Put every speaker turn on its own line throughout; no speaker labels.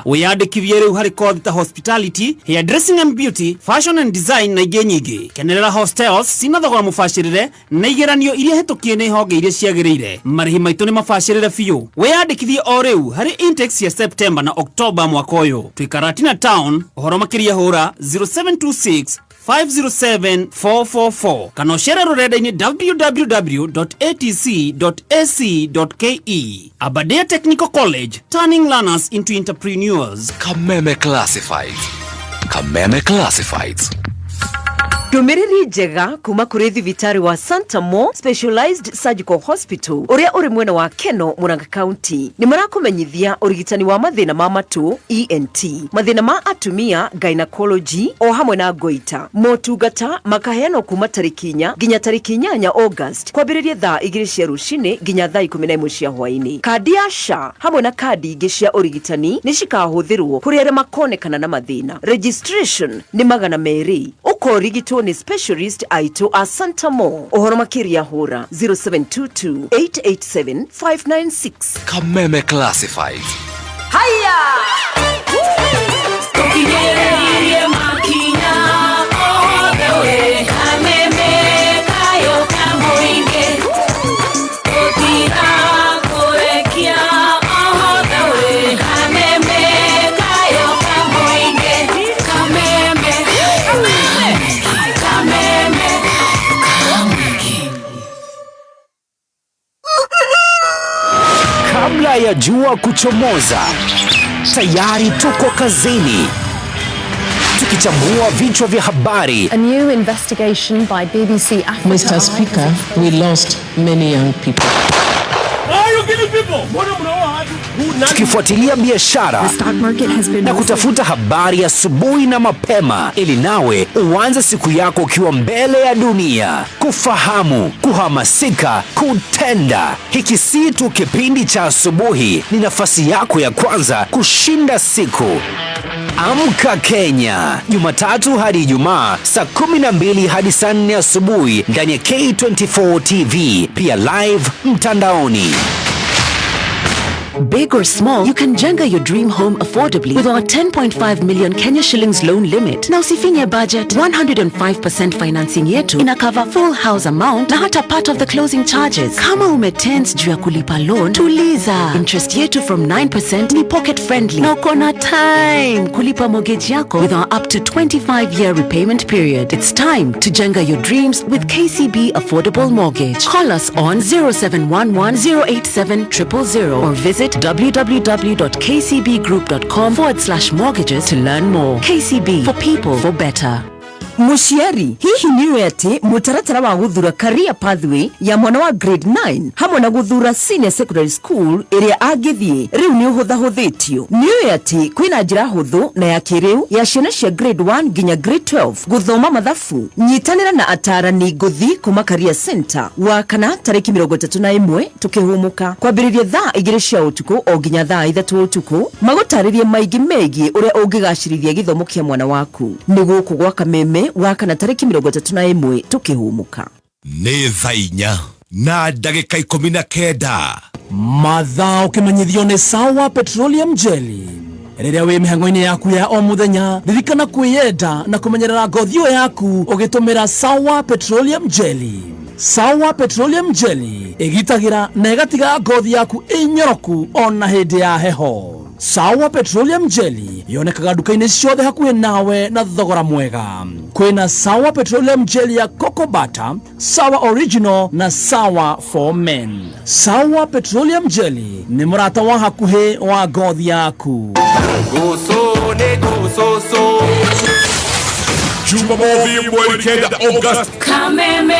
Wiyandikithie riu hari kothi ta hospitality, hairdressing and beauty, fashion and design na ingĩ nyingĩ. Kenerera hostels cina thogora mũbacĩrĩre na igeranio iria hetũkie nĩ honge iria ciagĩrĩire. Marĩhi maitũ nĩ mabacĩrĩre biũ. Wiyandikithie o rĩu hari intakes ya September na October mwaka ũyũ. Twĩ Karatina Town, ũhoro makĩria hũra 0726 507-444 kana ucere rurenda-inĩ www.atc.ac.ke. Aberdare Technical College, turning learners into entrepreneurs.
Kameme Classifieds. Kameme Classifieds.
Ndũmĩrĩri njega kuma kũrĩ thibitarĩ wa Santa Mo Specialized Surgical Hospital ũrĩa ũrĩ mwena wa Keno, Murang'a County. Nĩ marakũmenyithia ũrigitani wa mathĩna ma matũ ENT, mathĩna ma atumia gynecology o hamwe na goita. Motungata makaheanwo kuma tarĩki 4 nginya tarĩki 8 August kwambĩrĩria thaa 2 cia rũcinĩ nginya thaa 11 cia hwaĩ-inĩ. Kandi ya SHA hamwe na kandi ingĩ cia ũrigitani nĩ cikahũthĩrwo kũrĩ arĩa makonekana na mathĩna. Registration nĩ 200. Ũkorigitwo ni specialist aitũ a Santa Mo. Ũhoro makĩria hũra 0722 887 596.
Kameme Classified.
Haya!
Tukinyerere makinya all the way. Kameme kayo kamoinge. Tutira kurekia all the way. Kameme kayo kamoinge. Kameme.
Kabla ya jua kuchomoza, tayari tuko kazini tukichambua vichwa vya habari.
A new investigation by BBC Africa.
Mr. Speaker, we lost many young people.
Tukifuatilia biashara na kutafuta habari asubuhi na mapema ili nawe uanze siku yako ukiwa mbele ya dunia. Kufahamu, kuhamasika, kutenda. Hiki si tu kipindi cha asubuhi, ni nafasi yako ya kwanza kushinda siku. Amka Kenya, Jumatatu hadi Ijumaa saa 12 hadi saa 4 asubuhi ndani ya K24 TV, pia live mtandaoni.
Big or small, you can jenga your dream home affordably with our 10.5 million Kenya shillings loan limit. Na usifinye budget, 105% financing yetu ina cover full house amount na hata part of the closing charges. Kama umetense juu ya kulipa loan, tuliza. Interest yetu from 9% ni pocket friendly. Na uko na time kulipa mortgage yako with our up to 25-year repayment period. It's time to jenga your dreams with KCB Affordable Mortgage. Call us on 0711-087-000 or visit www.kcbgroup.com/mortgages to learn more. KCB, for people, for better.
Mushiari, hihi niwe ati mutaratara wa guthura career pathway ya mwana wa grade 9 hamwe na guthura senior secondary school iria agithie riu ni uhuthahũthĩtio. Niwe ati kwina njĩra hũthũ na ya kĩrĩu ya ciana cia grade 1 nginya grade 12 guthoma mathabu. Nyitanĩra na atarani ngũthi kuma career center wa kana tarĩki 31 tukihumuka kwambĩrĩria thaa 2 cia ũtukũ o nginya thaa 3 ũtukũ, magũtarĩrie maingĩ megiĩ ũrĩa ũngĩgacĩrithia gĩthomo kĩa mwana waku. Nĩ gũkũ gwa Kameme wakana tarĩki 31 tukihumuka.
Nĩ thaa 4 na ndagĩka 19.
Mathaa ũkĩmenyithio nĩ Sawa Petroleum Jelly. Rĩrĩa wĩ mĩhang'o-inĩ yaku ya o mũthenya, ririkana kwĩyenda na kũmenyerera ngothi yaku ũgĩtũmĩra Sawa Petroleum Jelly. Sawa Petroleum Jelly ĩgitagĩra na ĩgatiga ngothi yaku ĩnyoroku ona hĩndĩ ya heho. Sawa Petroleum Jelly yonekaga duka-inĩ ciothe hakuhĩ nawe na thogora mwega. Kwĩna Sawa Petroleum Jelly ya Cocoa Butter, Sawa Original na Sawa for Men. Sawa Petroleum Jelly nĩ mũrata wa hakuhĩ wa ngothi yaku.
Jumamosi mwezi 9 August.
Kameme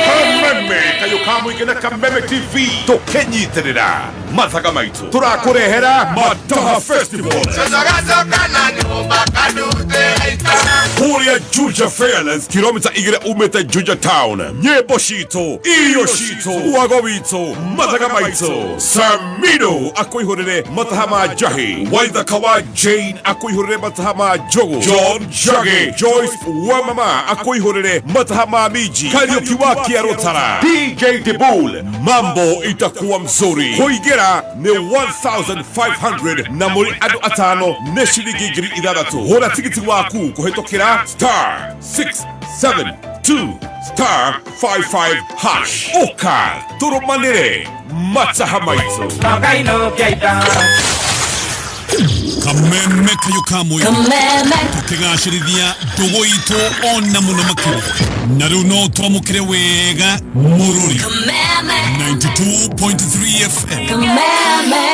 kayo kamu igena Kameme TV tukenyitirira mathaga maitu turakurehera Madaha Festival. Kuria Juja Fairlands kilomita igire umete Juja Town. Nyebo shito, iyo shito, uagowito, matagamaito. Samido akuihurire matahama jahi. Waitha kawa Jane akuihurire matahama jogo. John Jage, Joyce Wamama akuihurire matahama miji. Karaoke wa Kiarotara. DJ Dibul, mambo itakuwa mzuri. Kuigera ni 1,500 na muri adu atano neshirigi giri idadatu. Hora tikiti waku kuhetokera *672 *55 hash. Oka turumanire matahamaito.
Kameme kayo kamwe tukigashirithia ndugu itu ona muno makiri na riu no twamukire wega mururi 92.3 FM
Kameme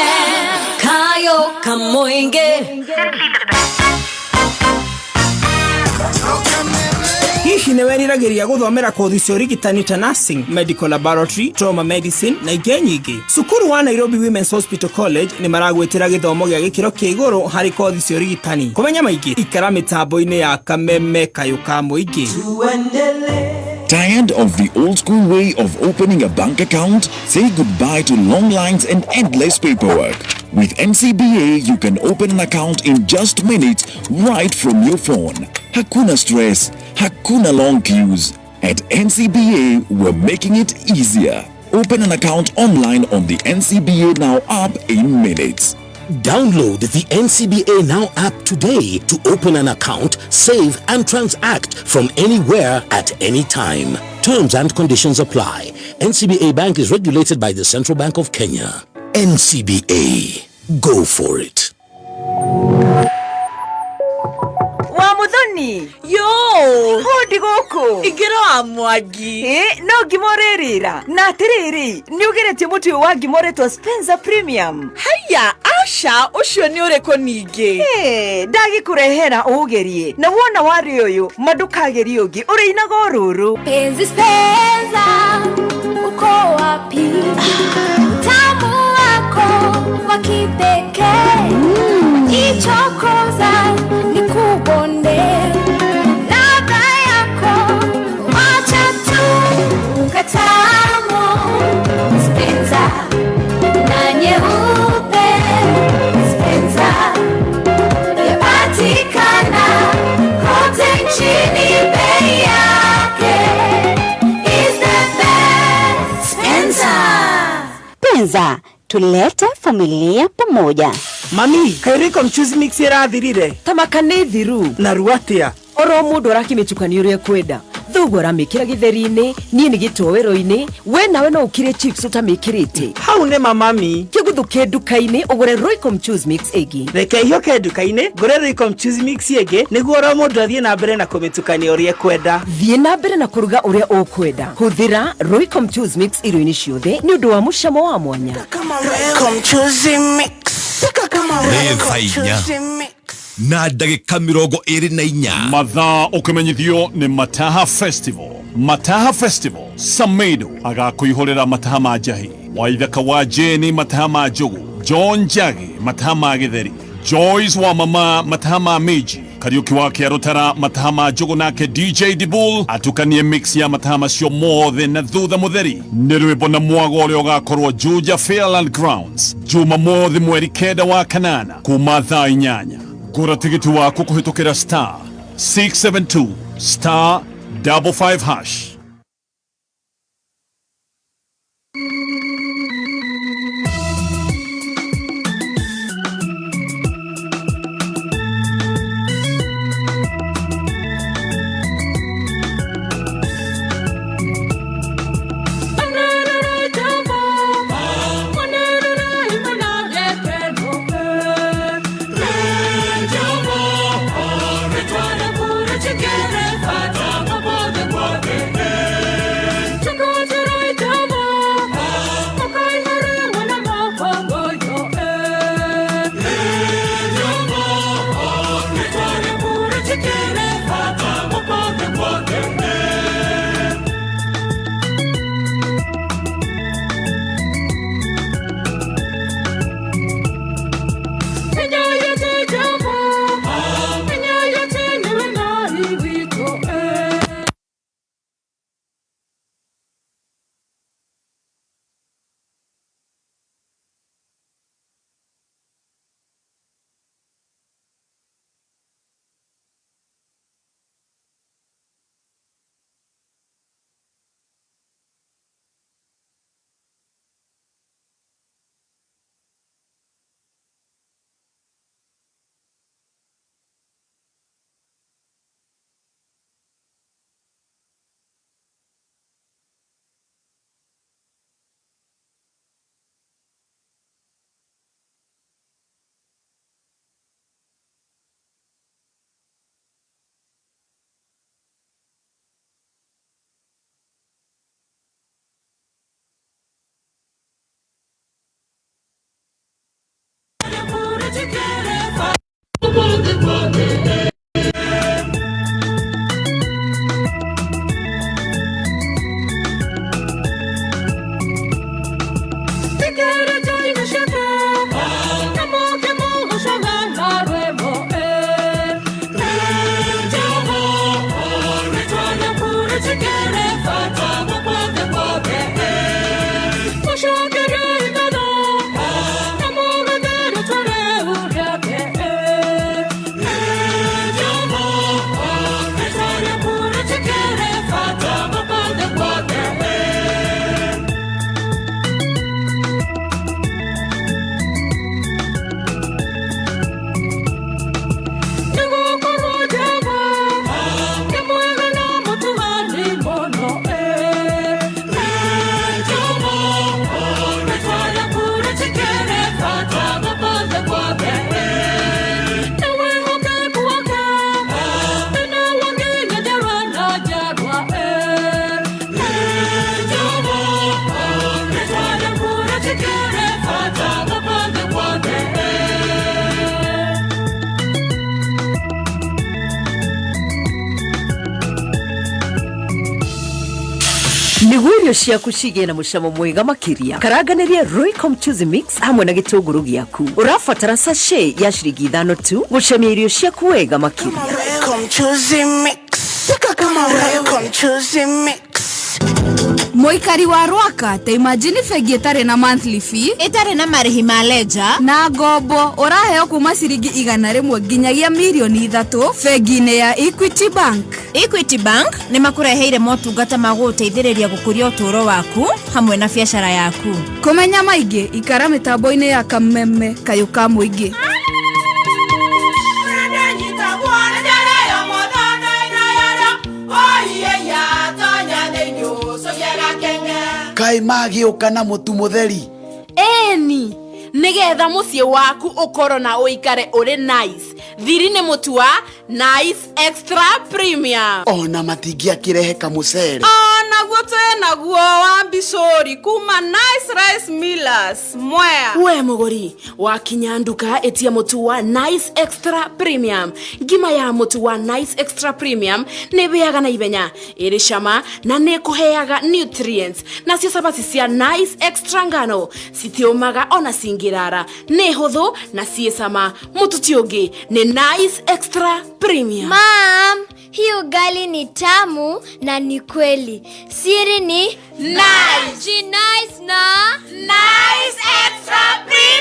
kayo kamoinge.
Hihi nĩ weriragiria guthomera kothi cia urigitani ta nursing, medical laboratory, trauma medicine na ingĩ nyingĩ. Cukuru wa Nairobi Women's Hospital College nĩ maragwĩtĩra gĩthomo gĩa gĩkĩro kĩa igũrũ harĩ kothi cia urigitani. Kũmenya maingĩ ikara mĩtambo-inĩ ya Kameme kayo ka mũingĩ.
Tired of the old school way of opening a bank account? Say goodbye to long lines and endless paperwork. With NCBA, you can open an account in just minutes right from your phone. Hakuna stress, hakuna long queues. At NCBA, we're making it easier. Open an account online on the NCBA Now app in minutes.
Download the NCBA Now app today to open an account, save and transact from anywhere at any time. Terms and conditions apply. NCBA Bank is regulated by the Central Bank of Kenya. NCBA. Go for it.
Wamudhoni
yo
hodi goko
igero amwagi
no gimorerira na tiriri niugerete muti wa gimoreto Spencer Premium.
Haya asha ucio ni ureko ninge
ndagi kurehera ugerie na wona wari uyu madukageri ugi uri inago ruru
Penzi Spencer uko wapi? Tamu wako wa kipekee ichokoza nikubonde ladha yako wacha tu ukatamo Spencer na nyeupe Spencer yapatikana kote nchini, bei yake is the best.
Spencer, tulete familia pamoja.
Mami, kairiko mchuzi mix irathirire.
Tamakane thiru.
Na ruatia.
Oro mundu arakimichukanio ria kwenda. Thugo ramikira githeri-ini, nie ni gitowero-ini, we nawe no ukire chips utamikirite.
Hau ne mami.
Kiguthuke nduka-ini ugure Royco Choose Mix egi.
Reke ihoke nduka-ini, ngure Royco Choose Mix egi, niguo ro mundu athie na mbere na kumitukania uria kwenda.
Thie na mbere na kuruga uria ukwenda. Huthira Royco Choose Mix irio-ini ciothe ni undu wa mucamo wa mwanya.
Royco Choose Mix.
na ndagika 24
mathaa ukimenyithio ni Mataha Festival. Mataha Festival Samido agakuihorera mataha ma jahi, Waithaka wa Jane mataha ma jogo, John Jage mataha ma githeri, Joyce wa mama mataha ma miji, Karaoke wa Kiarotara mataha ma jogo nake DJ Dibul atukanie mix ya mataha macio mothe na thutha mutheri ni rwimbo na mwago uria ugakorwo Juja Fairland Grounds juma mothe mweri 9 wa kanana kuma thaa 8. Gura tigiti waku kuhitukira *672 *55 hash.
Together,
irio ciaku cigĩe na mũcamo mwega makĩria. Karanganĩria Royco mchuzi mix hamwe na gĩtũngũrũ gĩaku. Ũrabatara sachet ya ciringi 5 tu gũcamia irio ciaku wega makĩria.
Royco mchuzi mix. Sika kama Royco mchuzi mix.
Moikari wa Rwaka, te imagine fegi etare na monthly fee, etare na marihi maleja, na gobo, oraheo kuma ciringi 100 nginyagia milioni 3, fegi-inĩ ya Equity Bank.
Equity Bank nĩ makũreheire motungata ma gũteithĩrĩria gũkũria ũtũũro waku hamwe na biacara yaku.
Kũmenya maingĩ, ikara mĩtambo-inĩ ya Kameme, kayũ ka mũingĩ.
Kai magĩũka na mũtu mũtheri.
Eni, nigetha mũciĩ waku ũkorwo na ũikare ũrĩ nice. Thiri nĩ mũtu wa Nice Extra Premium.
Ona matingĩakĩrehe kamũcere.
Naguo naguo wa Bishori kuma Nice Rice Millers Mwea. We mũgũri wakinya nduka etia mũtu wa Nice Extra Premium. Ngima ya mũtu wa Nice Extra Premium nĩ bĩaga na ibenya, ĩrĩ cama na nĩ kũheaga nutrients. Nacio sabati cia Nice Extra ngano citiũmaga ona cingĩrara, nĩ hũthũ na ciĩ cama. Mũtu ti ũngĩ nĩ Nice Extra Premium.
Mom, hii ugali ni tamu na ni kweli. Siri ni
Nice.
Ji nice na
Nice Extra Premium.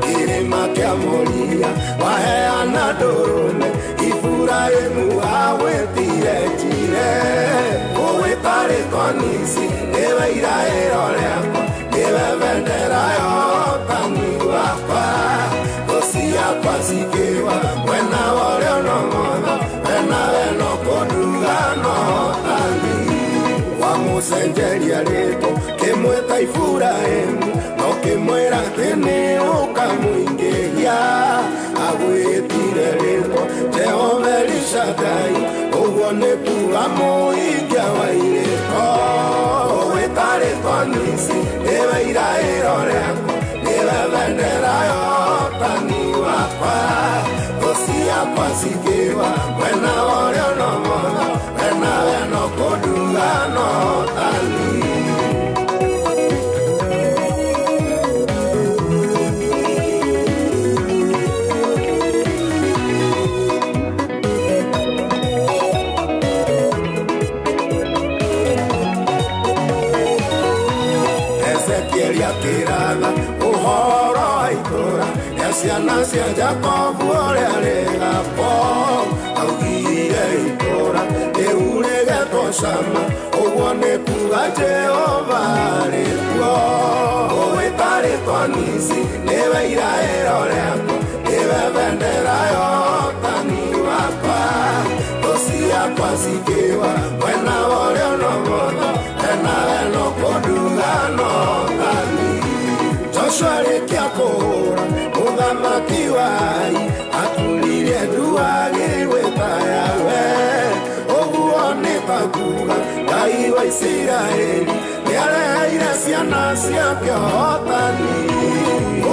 Kirima kia moria waheana ndũrũme Iburahĩmu awĩtire njire ũwĩtarĩ twanisi nĩwe iraĩro rĩakwa nĩwe bendera ya ũtani wakwa ngoci yakwa cikĩwa mwena worĩa ũnomotho wena weno kũnduga no ũtani wamũcenjeria rĩtũ kĩmwĩta Iburahĩmu kimwera tene ukamwingeria agwĩtire rĩtwa Jehova Elishadai ũguo nĩ kuga mũhingia wa irĩko ũwĩtarĩ twanisi nĩwe iraĩro rĩakwa nĩwe bendera ya ũtani wakwa ngoci yakwa cikĩwa mwena worĩa ũnomotho wena weno kũnduga no ũtani. Uhoro itũra ya ciana cia Jacobu ũrĩa rĩgapo augire itũra rĩu rĩgetwo Shama ũguo nĩ kuga Jehova rĩkuo ũwĩtarĩ twanisi nĩwe iraĩro rĩakwa nĩwe bendera ya ũtani wakwa ngoci yakwa cikĩwa mwena worĩa ũnomotho wena weno kũnduga no ũtani. Joshua rĩkia kũhũra mũthamaki wai atũrire nduagĩ gwĩta yawe ũguo nĩ takuga Ngai wa Isiraeli nĩareheire ciana ciake ũhotani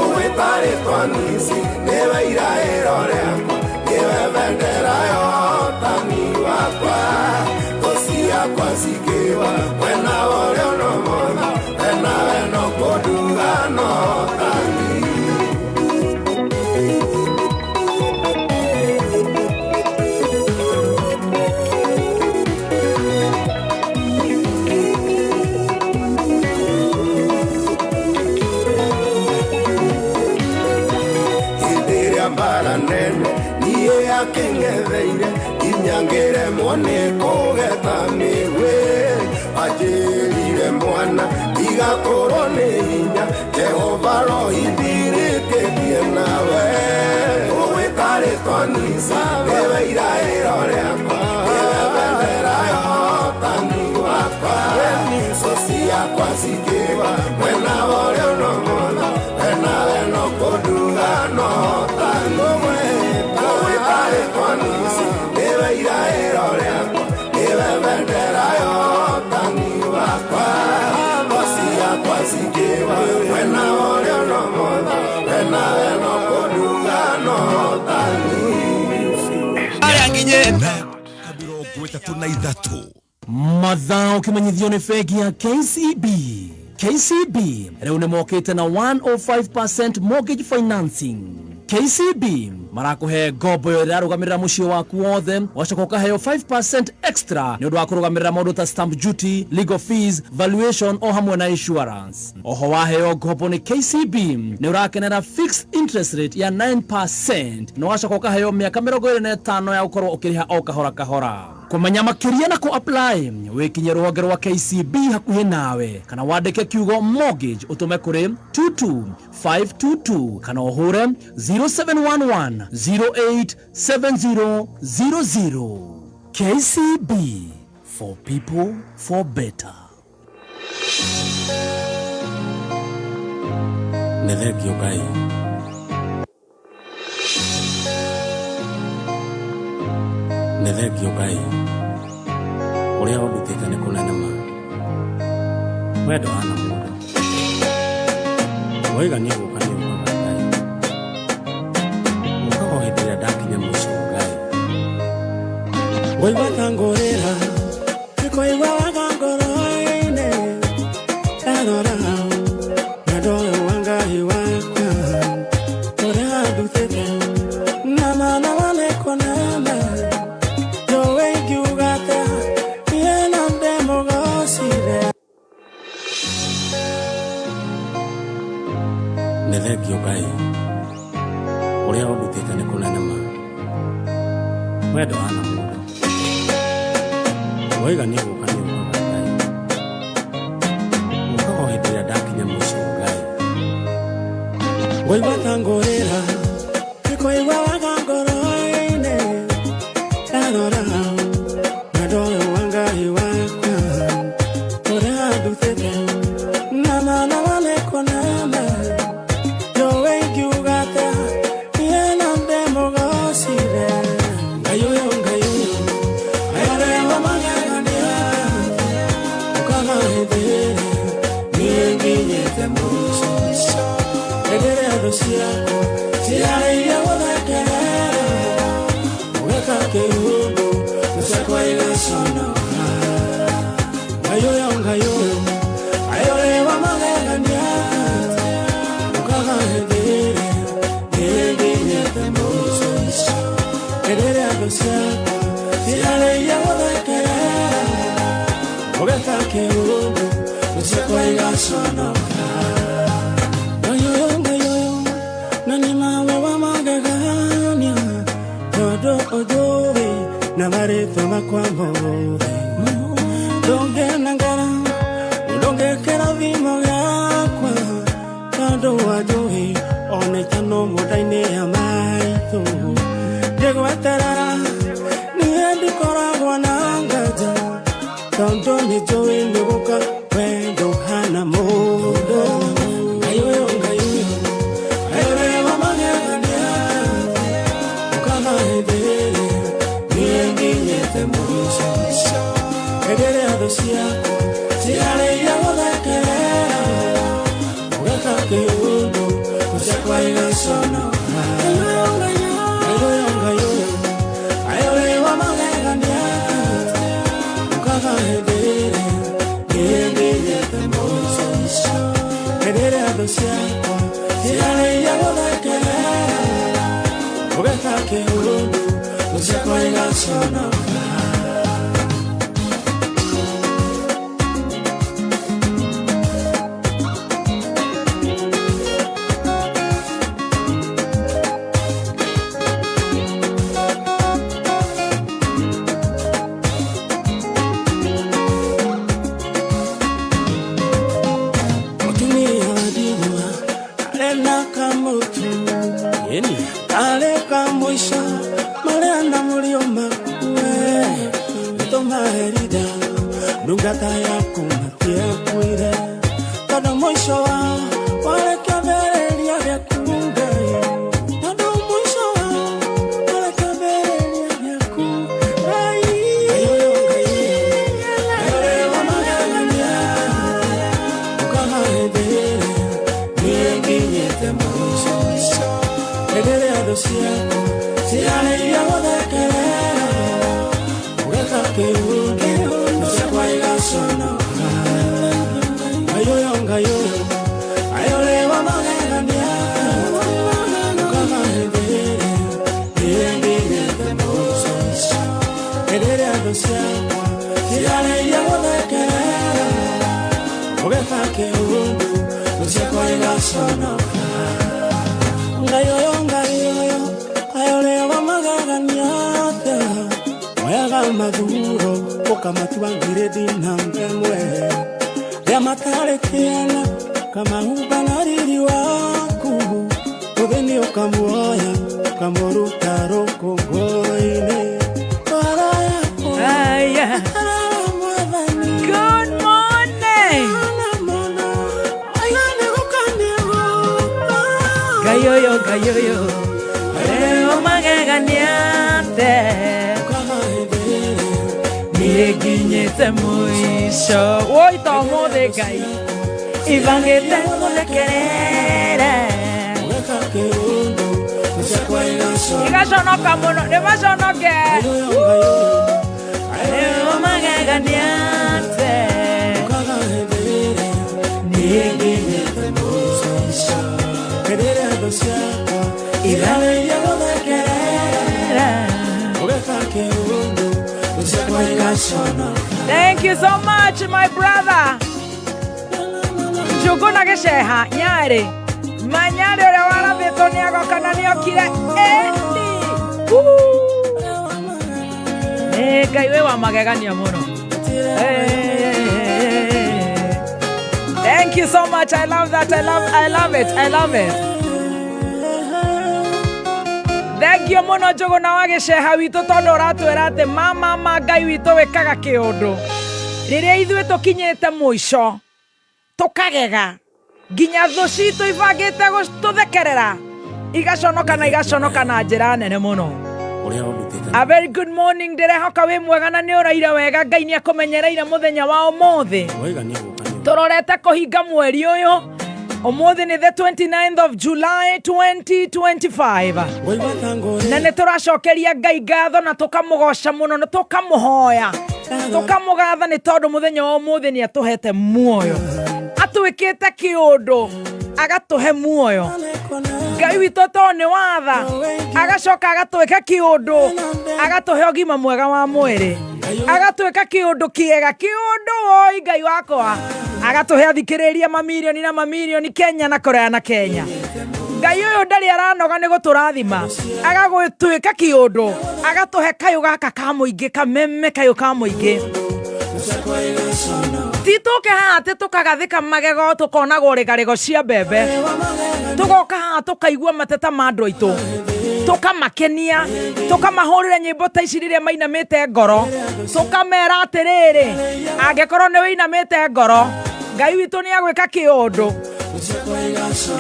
ũwĩtarĩ twanisi nĩwe iraĩro rĩakwa nĩwe bendera ya ũtani wakwa ngoci yakwa cikĩwa mwena worĩa ũnomotho wena weno kũnduga no ũtani. Hĩndĩ ĩrĩa mbara nene niĩ akĩng'etheire inyangĩremwo nĩ kũgeta mĩgwĩ anjĩrire mwana igakorwo nĩ hinya Jehova rohithirĩkĩtie nawe ũwĩtarĩ twanisa nĩwe iraĩro rĩakwa nĩwe bendera ya ũtani wakwa
Mathaa ukimanyithio nĩ bengi ya KCB. KCB rĩu nĩ mokĩte na 105% mortgage financing. KCB marakũhe ngombo ĩrĩa ĩrarũgamĩrĩra mũciĩ waku wothe, wacoka ũkaheo 5% extra nĩ ũndũ wa kũrũgamĩrĩra maũndũ ta stamp duty, legal fees, valuation o hamwe na insurance. Oho waheo ngombo nĩ KCB nĩ ũrakenera fixed interest rate ya 9% na wacoka ũkaheo mĩaka 25 ya gũkorwo ũkĩrĩha o kahora kahora. Kũmenya makĩria na ku-apply wĩkinye rũhonge rwa KCB hakuhĩ nawe kana wandĩke kiugo mortgage ũtũme kũrĩ 22522 kana ũhũre 0711 087000. KCB, for people for better.
Nethengio Ngai. Nethengio Ngai. Ũrĩa ũndutĩte nĩ kũnene ma. Wendo hana mũndũ. Waiga nĩ gũka nĩ ũkaga Ngai. Ũkaga hĩndĩ ĩrĩa ndakinya mũico Ngai. Waigua ta ngũrĩra, ndĩkũigua waga ngoro-inĩ. Ndarora wendo ũyũ wa Ngai wakwa. Ũrĩa ũndutĩte na mana nĩ kũnene. Nethengio Ngai. Ũrĩa ũndutĩte nĩ kũnene ma. Wendo hana mũndũ. Waiga nĩ gũka nĩ ũkaga Ngai. Ũkaga hĩndĩ ĩrĩa ndakinya mũico Ngai. Waigua ta ngũrĩra, ndĩkũigua waga ngoro-inĩ. Ndarora wendo ũyũ wa Ngai wakwa. Ũrĩa ũndutĩte na mana nĩ kũnene.
Si Maduro, kama tuangire dinambe mwe ya matarekiana kama ubanariri waku udeni ukamuoya kamorutaro kongoine
aya. Good morning. Gayoyo leo magaganiate Yeginyete mwisho Woi tomo de gai Ivangete mulekerere Igashonoka mono Nemashonoke Leo magaganiate Yeginyete mwisho Ivangete mulekerere Thank you so much, my brother. Juguna gesheha nyare. Manyare ore wala betoni ago kananio kire endi. Kaiwe wa magagania mono. Thank you so much. I love that. I love it. Thank you mono Juguna wagesheha wito tondo ratwerate mama magai wito wekaga kiondo. Riria ithwe tukinyete mwisho tukagega ginya thucito ibangite gututhekerera igaconoka na njira nene muno. A very good morning ndirehoka wi mwega na ni uraira wega Ngai ni akumenyereire muthenya wa umuthi turorete kuhinga mweri uyu umuthi ni the 29th of July 2025 na ni turacokeria Ngai ngatho na tukamugosha muno na tukamuhoya tukamugatha ni tondu muthenya wa umuthi ni atuhete muoyo atwikite kiundu agatuhe muoyo Ngai witũ to ni watha agacoka agatwika kiundu agatuhe ogima mwega wa mwiri agatwika kiundu kiega kiundu oi Ngai wakwa agatuhe athikiriria mamilioni na mamilioni Kenya na Korea na Kenya Ngai uyu ndari aranoga ni guturathima agagwitwika kiundu agatuhe kayu gaka ka muingi kameme kayu ka muingi Tituke hate tukagathika magego tukona gorigarego cia bebe tugoka ha tukaigua mateta ma andu aitu tukamakenia tukamahurira nyimbo ta ici riria mainamite ngoro tukamera atiriri angikorwo ni winamite ngoro Ngai witu ni agwika kiundu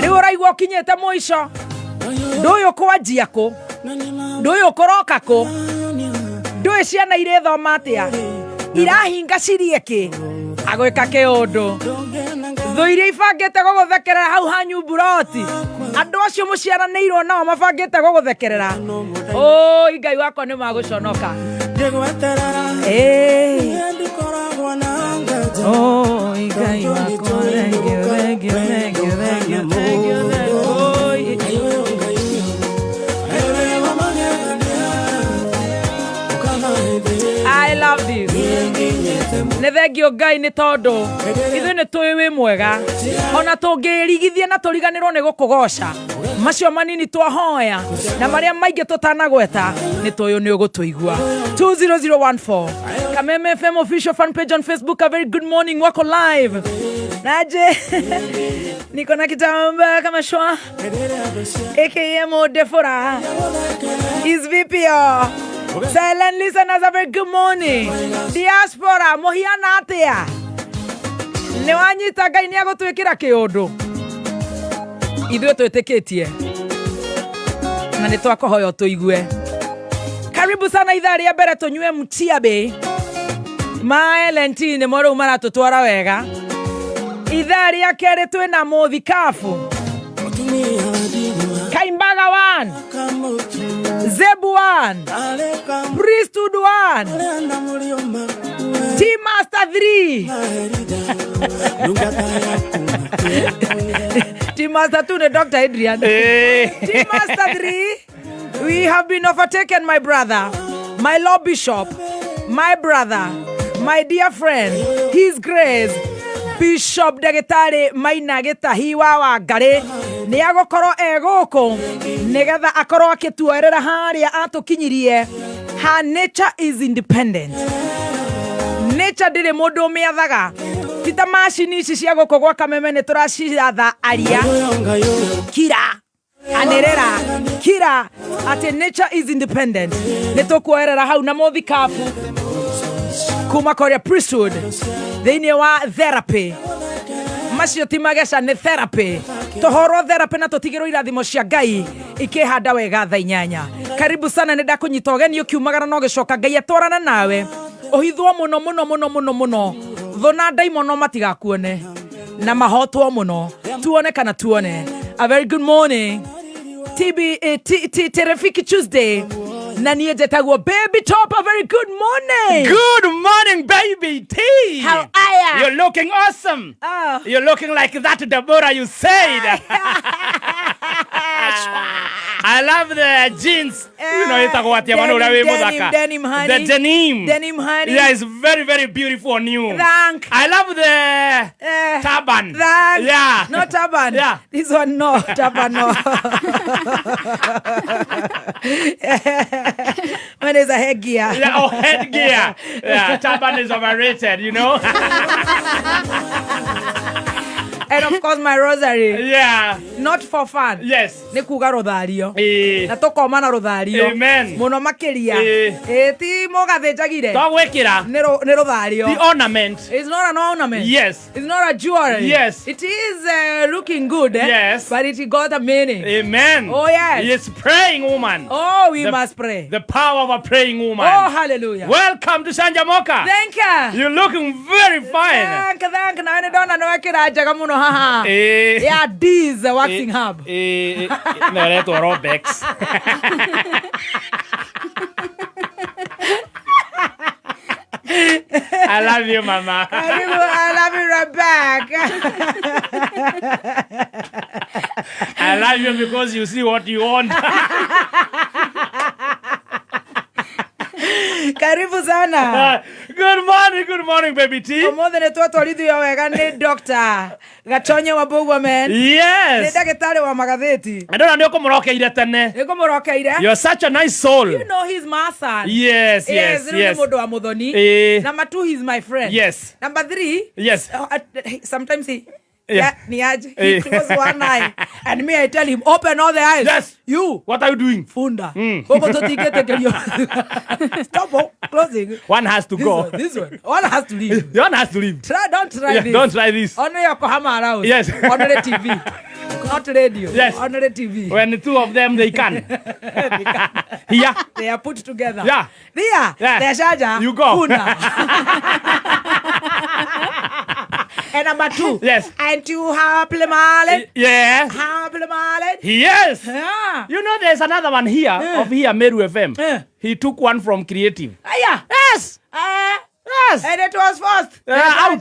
riu uraigua ukinyete mwisho nduyu kwanjia ku nduyu kuroka ku nduyu ciana ire thoma atia irahinga cirieki agwika kiundu thuire ibangite guguthekerera hau hanyu buroti andu acio muciaraniirwo nao mabangite guguthekerera oi Ngai wako ni maguconoka oi Ngai wako thank you I love this. Nethengio Ngai ni tondu ithu ni tui wi mwega ona tungirigithia na turiganirwo ni gukugoca macio manini twahoya na maria maingi tutanagweta ni tuyu ni ugutuigua 20014 Kameme FM official fan page on Facebook. A very good morning, wako live naje niko na kitamba kama shwa AKM Defora is VPO. Silent listeners, a very good morning. Diaspora, mohiana atia. Ni wanyita Ngai ni agutwikira kiundu. Ithuĩ twĩtĩkĩtie. Na nĩ twakohoya tuigue. Karibu sana ithaa rĩa mbere tunyue mtiabe. Maelentine moro maratutwara wega. Ithaa rĩa kerĩ twĩna Muthikafu. Kaimbaga 1. Bishop 1, Priesthood 1, Team Master 3. Team Master 2 and Dr. Adrian. Team Master 3, we have been overtaken, my brother, my Lord Bishop, my brother, my dear friend, His Grace, Bishop Dagetari Maina Getahi wa Wangari ni agokoro egoko nigetha akoro akituerera haria atukinyirie ha. Nature is independent. Nature ndire mundu miathaga tita machine ici cia goko gwa kameme ni turacitha aria kira anerera kira ati nature is independent. Ni tukuerera hau na muthikabu kuma koria Priesthood thini wa therapy macio timageca ni therapy tohoro therapy na tutigiro irathimo cia Ngai ikihanda wega tha 8. Karibu sana nenda kunyita ogeni ukiumagara no gicoka Ngai atwarana nawe ohithwo muno muno muno muno muno thona daimono matigakuone na mahotwo muno tuone kana tuone. A very good morning Terrific Tuesday. Nani Jetagwo Baby Top, a very good morning.
Good morning, Baby T.
How are ya?
You're looking awesome.
Oh.
You're looking like that Deborah you said. I love the jeans. You know,
denim, honey.
The denim.
Denim, honey.
Yeah, it's very, very beautiful on you.
Thank.
I love the turban.
Thank.
Yeah.
No turban.
Yeah.
This one, no. Turban, no. When is a headgear?
Yeah, oh, headgear. Yeah, turban is overrated, you know.
And of course my rosary.
Yeah.
Not for fun.
Yes.
Ni kuga rothario. Na tokoma na rothario.
Amen.
Muno makiria. Ti mogathejagire.
Twagwikira.
Ni rothario.
The ornament.
It's not an ornament.
Yes.
It's not a jewelry.
Yes.
It is looking good.
Yes.
But it got a meaning.
Amen.
Oh yes.
Yes, praying woman.
Oh, we must pray.
The power of a praying woman.
Oh, hallelujah.
Welcome to Sanjamoka.
Thank you.
You're looking very fine.
Thank you. Na ene dona no ekira jaga muno haha. Yeah, this waxing hub.
No, that's Robex. I love you, Mama.
I love you right back.
I love you because you see what you want.
Karibu sana.
Good morning, Baby T.
Omothe ne twatwarithio wega ni Dr. Gatonye wa Bogwamen.
Yes.
Ni ndagitari wa magatheti.
Ndona ndio kumurokeire tene.
Nikumurokeire.
You're such a nice soul.
You know he's my son.
Yes.
Ni mundu wa muthoni. Number 2, he's my friend.
Yes.
Number 3.
Yes.
Sometimes he
Yeah.
He closes one eye. And me, I tell him, open all the eyes.
Yes.
You.
What are you doing?
Funda. Stop closing.
One has to go.
This one. One has to leave.
One has to leave.
Don't try this.
Don't try this.
Only Yokohama around.
Yes.
Only TV. Not radio.
Yes.
Only TV.
When the two of them, they can. Here.
They are put together.
Yeah.
There.
Yeah.
There's Shaja.
You go.
Funda. And number 2.
Yes.
And you happily married.
Yes.
Happily married.
Yes.
Yeah.
You know, there's another one here of here, Meru FM. He took one from Creative.
Yeah.
Yes. Yes.
And it was first.
Out.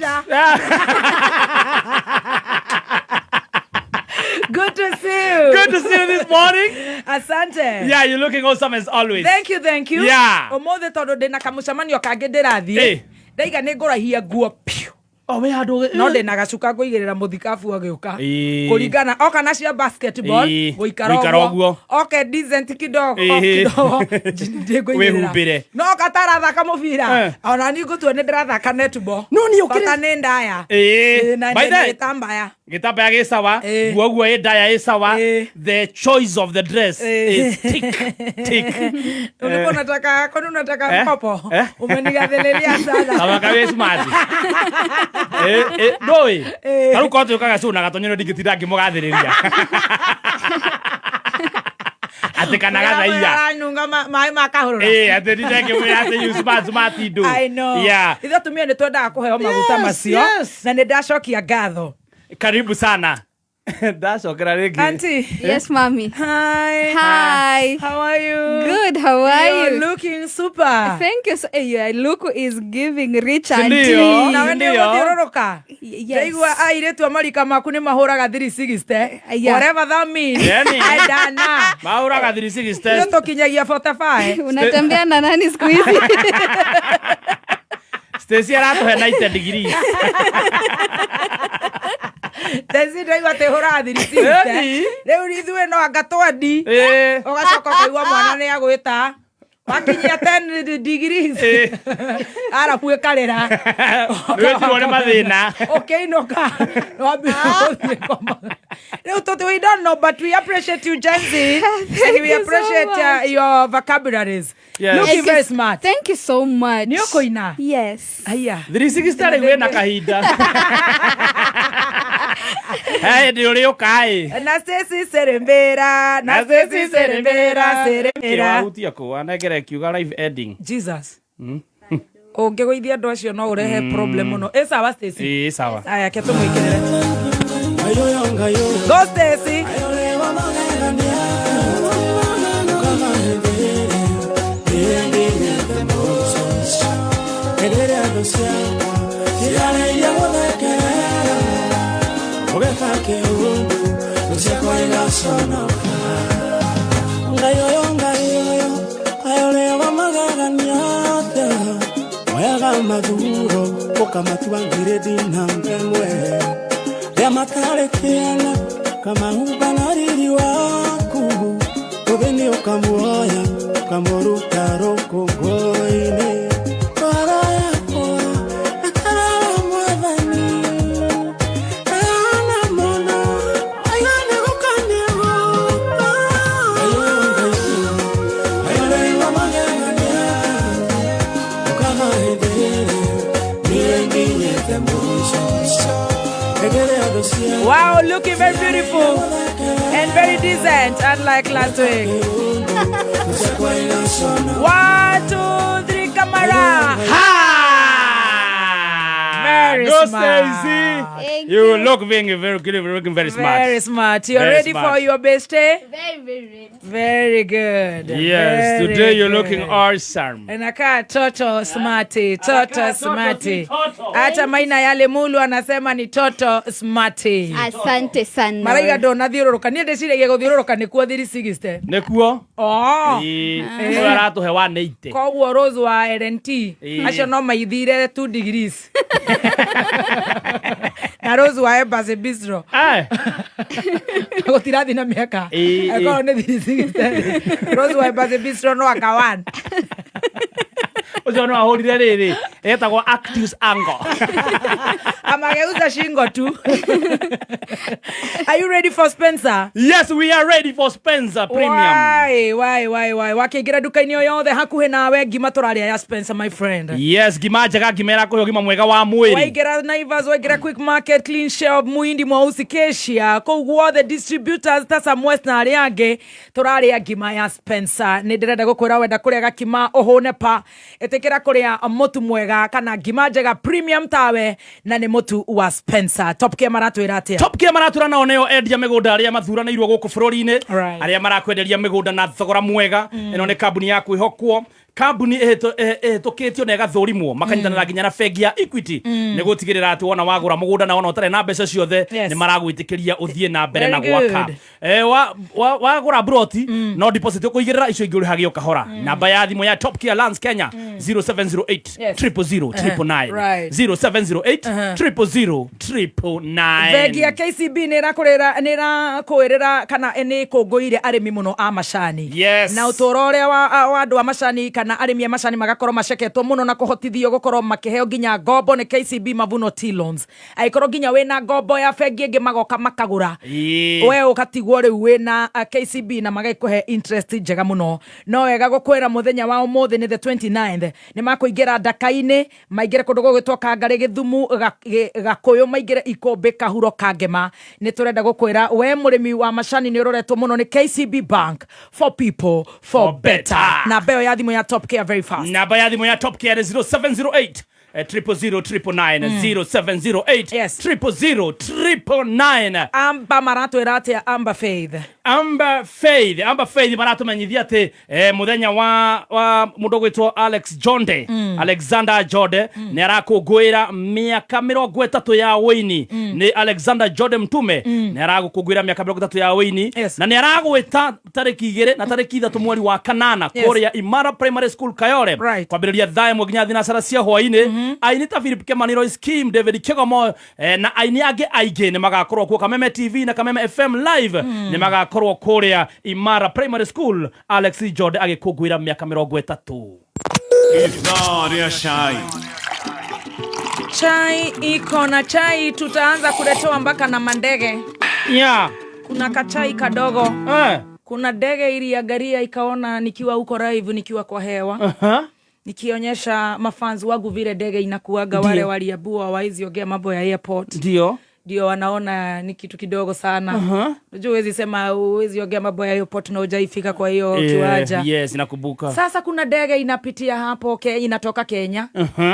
Good to see you.
Good to see you this morning.
Asante.
Yeah, you're looking awesome as always.
Thank you.
Yeah.
Omothe tondu ndina kamucemanio kangi ndirathie. Ndaiga ni ngurahia nguo piu.
Oh, we had
no ndina gacuka nguigirira muthikabu agiuka kuringana oka na cia basketball guikara oguo oka decent kidogo
wehubire
no katara thaka mubira ona ni ngutua ni ndirathaka netball
no ni ukire
ni ndaya
by the
gitambaya
ge sawa guo ndaya sawa the choice of the dress is tick
unataka mkopo umenigathelelia sana
sawa kabisa maji doi taru ko tukaga cuna gatonyero digitira ngimugathiriria atikana gathaia
nyunga mai makahurura
ati ndike mwira ati you smart do
I know
yeah
itha tumia ni twendaga kuheo maguta macio na ni ndacokia ngatho
karibu sana ndacokera ringi
Auntie. Yes, mommy.
Hi.
Hi.
How are you?
Good. How how are
You're
you?
looking super.
Thank you. Your look is giving rich and
Ndio. Na wende guthiũrũrũka.
Yes.
Ndaigua airĩtu amarika maku nĩ mahũraga 360. Whatever that means. I don't know.
Mahũraga 360.
Ndio tukinyagia 45.
Unatembea na nani siku hizi?
Stacy aratuhe 90 degrees.
Stacy ndaigua te hũraga 360. Rĩu ithuĩ no anga twandi. Ũgacoka kaigua mwana nĩ agwĩta. Wakinyia 10 degrees. Arabu ĩkarĩra.
Nĩwĩtirwo nĩ mathĩna.
Okay, no ka. We don't know, but we appreciate you, Janzi. And we appreciate your vocabularies.
Yes.
Looking very smart.
Thank you so much.
Ni ukoina?
Yes.
Aya.
360 rĩu wĩna kahinda. Hey, ndio leo kai.
Na Stacy serembera, na Stacy serembera, serembera.
Kiwahutia ko anegere kiuga live ending.
Jesus. Ũngĩgũithia andũ acio no ũrehe problem no. Sawa Stacy.
Sawa.
Aya ke tũmwĩkĩrĩre. Go Stacy.
Maduro ukamatua ngiredi namba mwe ya matarekiana kama ubanariri waku ubeni ukamuoya ukamuruta rokongoine para yako akara mwadhani ana mona ayane ukanero ayone wa magania ukama
Wow, looking very beautiful and very decent, unlike last week. 1, 2, 3, camera. Very
Go
smart.
Stacy. You look very good, looking very smart.
Very smart. You're
Very
ready
smart.
for your best day?
Very, very ready.
Very good.
Yes,
Very
today you're
good.
looking awesome.
Anakaa toto smarty, toto smarty. Hata maina yale mulu anasema ni toto smarty.
Asante sana.
Maraiga ndo nathiũrũrũka. Niĩ ndĩciragia gũthiũrũrũka nĩkuo 360.
Nĩkuo?
Oh.
Ũyũ aratũhe 180.
Koguo Rose wa LNT. Acio no maithire 2 degrees. Na Rose wa Embassy Bistro. Gũtirathi na mĩaka. Akorwo nĩ 360. Rose wa Embassy Bistro no aka 1.
Ucio no ahũrire rĩrĩ. Etagwo Actus Angle.
Amageuza shingo tu. Are you ready for Spencer?
Yes, we are ready for Spencer Premium.
Why? Wakĩingĩra nduka-inĩ o yothe hakuhĩ nawe ngima tũrarĩa ya Spencer, my friend.
Yes, ngima njega ngima ĩrakũhe ũgima mwega wa mwĩrĩ.
Waingĩra Naivas, waingĩra Quick Market, Clean Shelf, Muhindi, Mwausi, Kecia, kũu guothe distributors ta Samwest na arĩa angĩ tũrarĩa ngima ya Spencer. Nĩ ndĩrenda gũkwĩra wenda kũrĩa gakima ũhũne pa, ĩtĩkĩra kũrĩa mũtu mwega kana ngima njega premium tawe na nĩ mũtu wa Spencer. Top Gear maratwĩra atĩa?
Top Gear maratwĩra nao nĩo endia mĩgũnda arĩa mathuranĩirwo gũkũ bũrũri-inĩ, arĩa marakwenderia mĩgũnda na thogora mwega. Ĩno nĩ kambuni ya kwĩhokwo, kambuni ĩhĩtũkĩtio na ĩgathũrimwo makanyitanĩra nginya na bengi ya Equity nĩ gũtigĩrĩra atĩ wona wagũra mũgũnda na wona ũtarĩ na mbeca ciothe nĩ maragwĩtĩkĩria ũthiĩ na mbere na gwaka. Wagũra broti no deposit ũkũigĩrĩra icio ingĩ ũrĩhagia kahora. Namba ya thimũ ya Top Gear Lands Kenya 0708 000 999 0708 000 999.
Bengi ya KCB nĩ ĩrakũĩrĩra kana nĩ kũngũire arĩmi mũno a macani. Na ũtũũro ũrĩa wa andũ a macani kana arĩmi a macani magakorwo maceketwo mũno na kũhotithio gũkorwo makĩheo nginya ngombo nĩ KCB Mavuno T-Loans. Aikorwo nginya wĩna ngombo ya bengi ĩngĩ magoka makagũra. We ũgatigwo rĩu wĩna KCB na magakũhe interest njega mũno. No wega gũkwĩra mũthenya wa ũmũthĩ nĩ the 29th nĩ makũingĩra Ndaka-inĩ, maingĩre kũndũ gũgwĩtwo Kangarĩ, Gĩthumu, Gakũyũ, maingĩre Ikũmbĩ, Kahuro, Kangema. Nĩ tũrenda gũkwĩra we mũrĩmi wa macani nĩ ũroretwo mũno nĩ KCB Bank, for people for better. Namba ĩyo ya thimũ ya Top Gear very fast.
Namba ya thimũ ya Top Gear 0708 0700999 0708 000
Amba marato erate Amba Faith
maratumenyithia ati muthenya wa mundu gwitwo Alex Jonde Alexander Jonde ni arakungwira miaka 30 ya wini ni Alexander Jonde Mtume ni arakungwira miaka 30 ya wini na ni aragwita tariki 2 na tariki 3 mweri wa kanana Korea Imara Primary School Kayole kwambiriria thae mwaginya thinacara cia hwaini aini ta Philip Kemaniro Scheme David Kegomo na aini age aige ni magakorwo ku Kameme TV na Kameme FM live ni magakorwo Korea Imara Primary School Alex Jonde agikungwira miaka 30
Itaria
chai iko na chai tutaanza kuletewa mpaka na mandege kuna kachai kadogo kuna ndege iliangalia ikaona nikiwa huko live nikiwa kwa hewa nikionyesha mafanzi wangu vile ndege inakuaga wale waliabua waizi ongea mambo ya airport ndio wanaona ni kitu kidogo sana. Unajua huwezi sema huwezi ongea mambo ya airport na hujaifika kwa hiyo kiwanja.
Yes, nakumbuka.
Sasa kuna ndege inapitia hapo inatoka Kenya.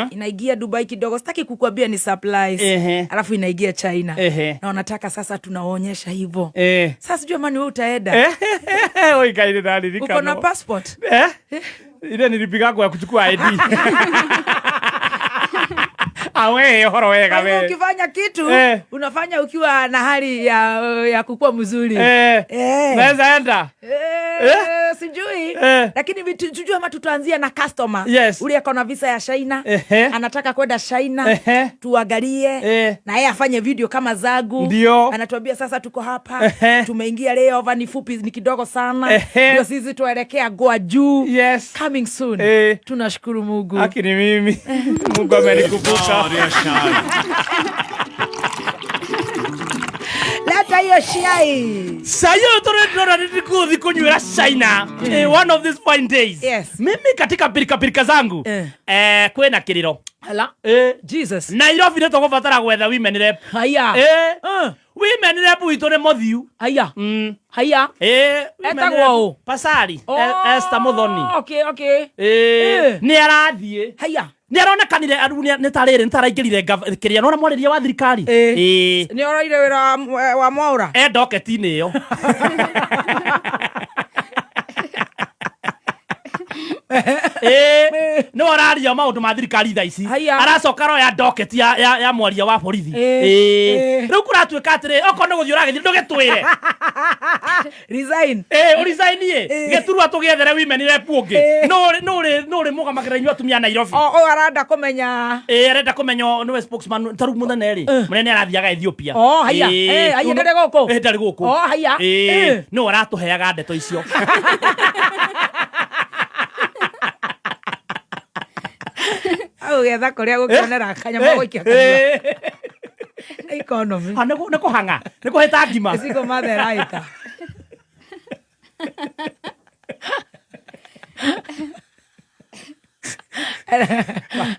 Inaingia Dubai kidogo. Sitaki kukuambia ni supplies. Alafu inaingia China. Na wanataka sasa tunaonyesha hivyo. Sasa sijui mani wewe utaenda.
Oi kaide ndani nikano.
Uko na passport?
Ile nilipiga kwa kuchukua ID. Awe horo wega wewe.
Ukifanya kitu unafanya ukiwa na hali ya kukua mzuri.
Naweza enda.
Sijui. Lakini tujue ama tutaanzia na customer. Ule akona visa ya China. Anataka kwenda China. Tuangalie. Na yeye afanye video kama zagu. Anatuambia sasa tuko hapa. Tumeingia leo vani fupi ni kidogo sana. Ndio sisi tuelekea Goa juu. Coming soon. Tunashukuru Mungu.
Lakini mimi Mungu amenikumbuka.
Leta hiyo shai.
Sayo tore nikuthi kunywera China. One of these fine days. Mimi katika pirika zangu kwena kiriro.
Hala. Jesus.
Nairobi neto gobatara gwetha women rep.
Haya.
Women rep witore mothiu.
Haya. Haya.
Etagwo Pasari. Esther Muthoni.
Okay.
Ni arathie.
Haya.
Ni aronekanire arunia nitaraingirire kiria nona mwareria wa thirikari
ni oraire wira wa Mwaura
doketi-ini iyo no araria maundu ma thirikari tha ici aracoka ro ya doketi ya mwaria wa borithi riu kuratuika atiri oko ni guthii uragithii ndugitwire
resign
resign gituru atugethere women rep ungi no ri mugamakira inyu atumia Nairobi
arenda kumenya
arenda kumenya no spokesman taru munene ri munene arathiaga Ethiopia
haya haya ndari guku haya
no aratuheaga ndeto icio
getha kuria gukionera kanyama gwikia kanua economy
niko hanga niko heta ngima
siko matheraita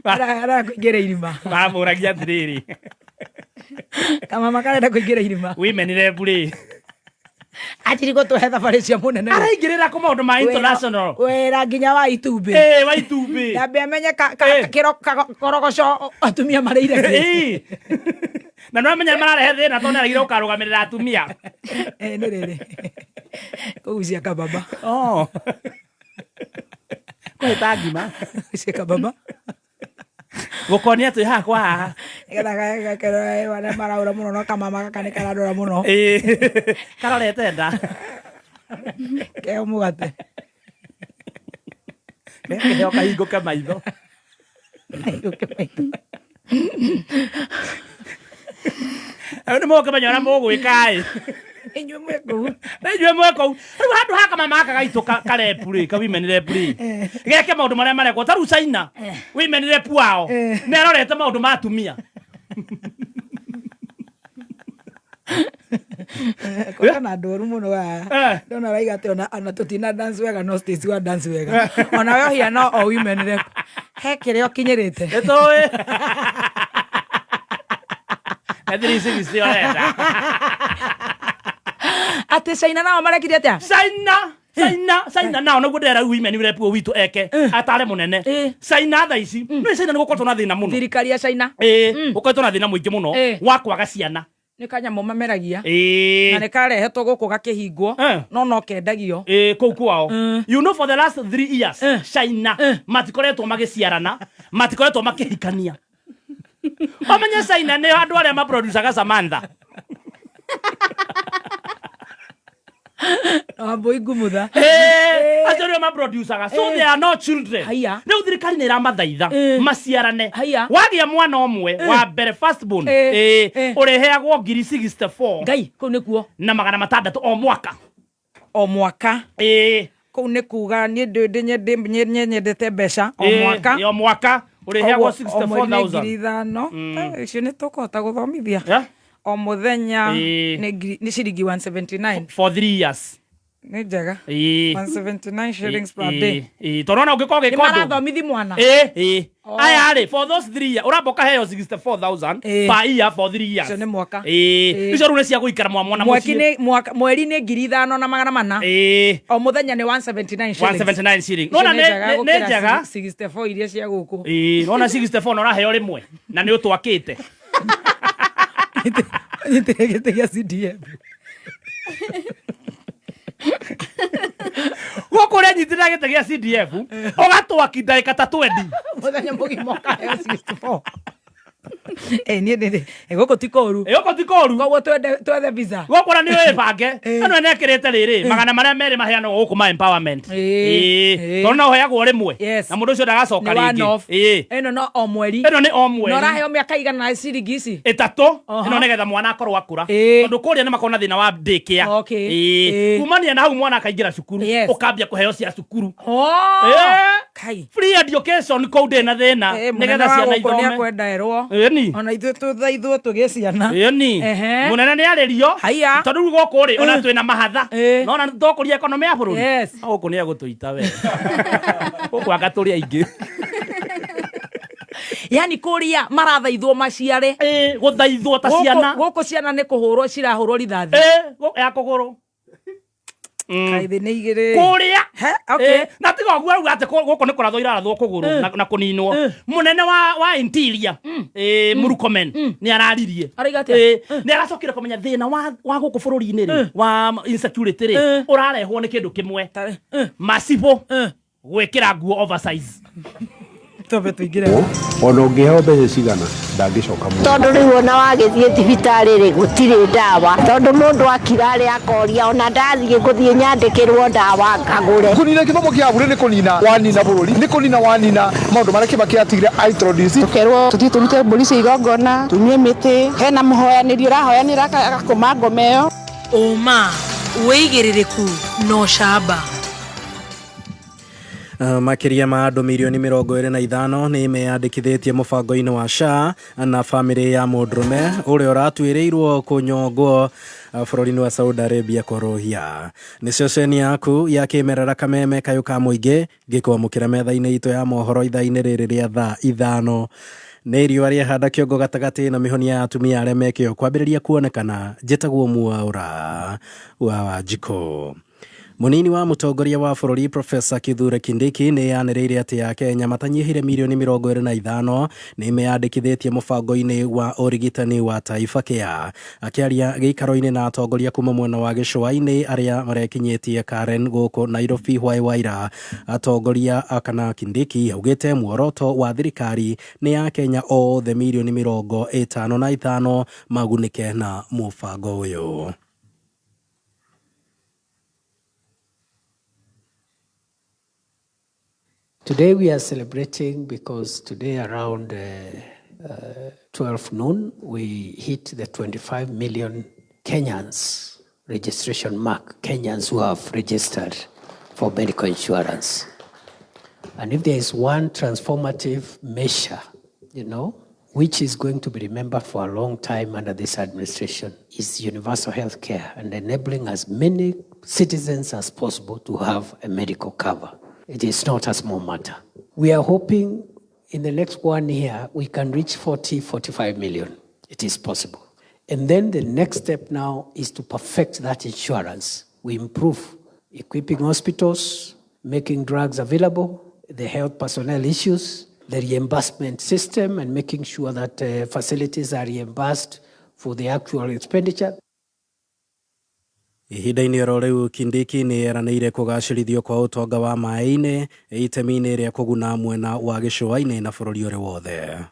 ara kuingira irima
baramuragia atiriri
kama makarenda kuingira irima
women rep ri
atiri gutuhe thabari cia munene
araingirira ku maundu ma international
wera nginya wa Itumbi
wa Itumbi
ndabe amenye korogoco atumia mareire
na no amenya mararehe thina to neragire ukarugamirira atumia
ni riri kugucia kababa
kweta ngima
kugucia kababa
gukonia tu hakwa haha
getha kero wana maraura muno no kama makakane karadora muno
karorete nda
keo mugate
keo kahinguka maitho ni moke manyora mugwika
inywe mweko
riu handu haka mama aka gaitu karepu ri ka women rep ri geke maundu maria marekwo taru China women rep wao nerorete maundu ma atumia
kwa na ndoru muno wa ndona raiga ate ona tutina dance wega no stage wa dance wega ona wewe hiana o women rep he kirio kinyirite
etoe Edrisi gisio enda
ate China nao marekire atia
China Saina nao naguo ndera women rep witu eke atare munene Saina tha ici no Saina niguo koto na thina muno
thirikari ya Saina
ukoto na thina muingi muno wa kwaga ciana
ni kanyamo mameragia na ne karehetwo guku gakihingwo no kendagio
kou kwao you know for the last 3 years Saina matikoretwo magiciarana matikoretwo makihikania Omenya Saina ne andu aria ma producer Samantha
boy gumutha
ajorio ma producer so they are no children no thirikari ne ramathaitha maciarane wagia mwana omwe wa mbere first born ureheagwo ngiri 64
ngai ku nikuo
na 600 o mwaka
ku ni kuga ni nyendete mbeca o
mwaka ureheagwo 64,000
icio ni tukota guthomithia o muthenya ni ciringi 179
for 3 years
ni njega 179 shillings per day
torona ungiko gikondo
marathomithi mwana
aya ari for those 3 years uraboka heo 64,000 per year for 3 years
icio ni mwaka
icio rune cia guikara mwana mucie
mweri ni 5,400 o muthenya ni 179 shillings
179 shillings nona ne njega
64 iria cia guku
nona 64 nora heo rimwe na ni utwakite
nitegetegia CDF
Wokore nyitira gitegia CDF ogatwaki ndaika ta 20
muthenya mugimo kaheo 64 ni egoko tikoru koguo twethe visa
gokora ni webange ano nekirete riri magana maria meri maheano guku ma empowerment tona uheagwo rimwe na mundu ucio ndagacoka ringi
eno no o mweri no raheo miaka igana na ciringi ici
3 eno negetha mwana akorwo akura tondu kuria ni makona thina wa daycare kumania na hau mwana akaingira cukuru ukambia kuheo cia cukuru
kai
free education kou ndina thina negetha ciana ithome
kwendaerwo ona ithu tuthaithwo tugiciana
munene ni aririo tondu guku ri ona twina mahatha nona tokuria economy ya bururi guku ni agutuita we guku agaturi aingi
yani kuria marathaithwo maciare
guthaithwo ta ciana
guku ciana ni kuhurwo cirahurwo rithathi
ya kuguru
kaithe ni igire
kuria na tiga guo uga ate guko ni kurathwo irathwo kuguru na kuninwo munene wa interior Murukomen ni araririe ni aracokire kumenya thina wa guku bururi-ini ri wa insecurity ri urarehwo ni kindu kimwe masibo gwikira nguo oversize
tobe tuigire
ona ungiheo mbeca cigana ndangicoka mu
tondu riu ona wagithie thibitari ri gutiri ndawa tondu mundu akirari akoria ona ndathie guthie nyandikirwo ndawa ngagure
kunina kithomo kia bure ni kunina wanina bururi ni kunina wanina maundu maria Kibaki atigire introduce
tukerwo tuthie turute mburi cia igongona tumie miti hena muhoyaniri urahoyanira akakoma ngoma iyo
uma wigiririku no shaba
makiria ma andu milioni 25 ni meyandikithitie mubango-ini wa SHA na family ya mundurume uria uratuiriirwo kunyongwo bururi-ini wa Saudi Arabia korohia ni ceceni yaku ya kimerera kameme kayu ka muingi gikwamukira metha-ini itu ya mohoro ithaa-ini riri ria thaa 5 nä riå arä handa kä ongo gatagatä na mä honia ya atumia arä a mekio kwambä rä ria kuonekana njätagwo Mwaura wa Wanjikå. Munini wa mutongoria wa bururi Profesa Kithure Kindiki ni yaniriire ati ya Kenya matanyihire milioni 25 ni meyandikithitie mubango-ini wa urigitani wa Taifa Care. Akiaria giikaro-ini na atongoria kuma mwena wa gicua-ini aria marekinyitie Karen guku Nairobi Waira, atongoria akana Kindiki augite muoroto wa thirikari ni ya Kenya othe milioni 55 magunike na mubango uyu.
Today we are celebrating because today around 12 noon we hit the 25 million Kenyans registration mark, Kenyans who have registered for medical insurance. And if there is one transformative measure, which is going to be remembered for a long time under this administration, is universal health care and enabling as many citizens as possible to have a medical cover. It is not a small matter. We are hoping in the next 1 year, we can reach 45 million. It is possible. And then the next step now is to perfect that insurance. We improve equipping hospitals, making drugs available, the health personnel issues, the reimbursement system, and making sure that facilities are reimbursed for the actual expenditure.
Ihinda-inĩ oro rĩu Kindiki nĩ eranĩire kũgacĩrithio kwa ũtonga wa maĩ-inĩ itemi-inĩ rĩa kũguna mwena wa gĩcũa-inĩ na bũrũri ũrĩ wothe.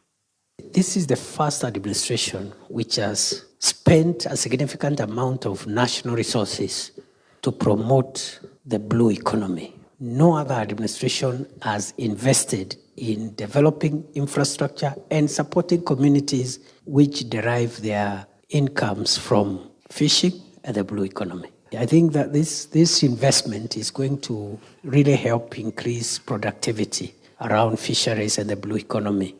This is the first administration which has spent a significant amount of national resources to promote the blue economy. No other administration has invested in developing infrastructure and supporting communities which derive their incomes from fishing and the blue economy. I think that this investment is going to really help increase productivity around fisheries and the blue economy.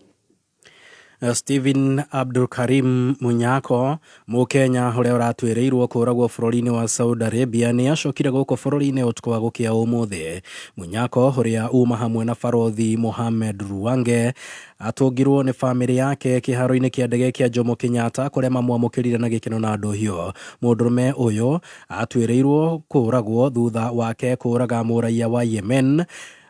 Stephen Abdulkarim Munyako Mukenya ũrĩa ũratuĩrĩirwo kũragwo bũrũri-inĩ wa Saudi Arabia nĩ acokire gũkũ bũrũri-inĩ ũtukũ wa gũkĩa ũmũthĩ. Munyako ũrĩa uma hamwe na Barothi Mohamed Ruwange atũngirwo nĩ famĩlĩ yake kĩharo-inĩ kĩa ndege kĩa Jomo Kenyatta kũrĩa mamwamũkĩrire na gĩkeno na ndũhiũ. Mũndũrũme ũyũ atuĩrĩirwo kũragwo thutha wake kũraga mũraiya wa Yemen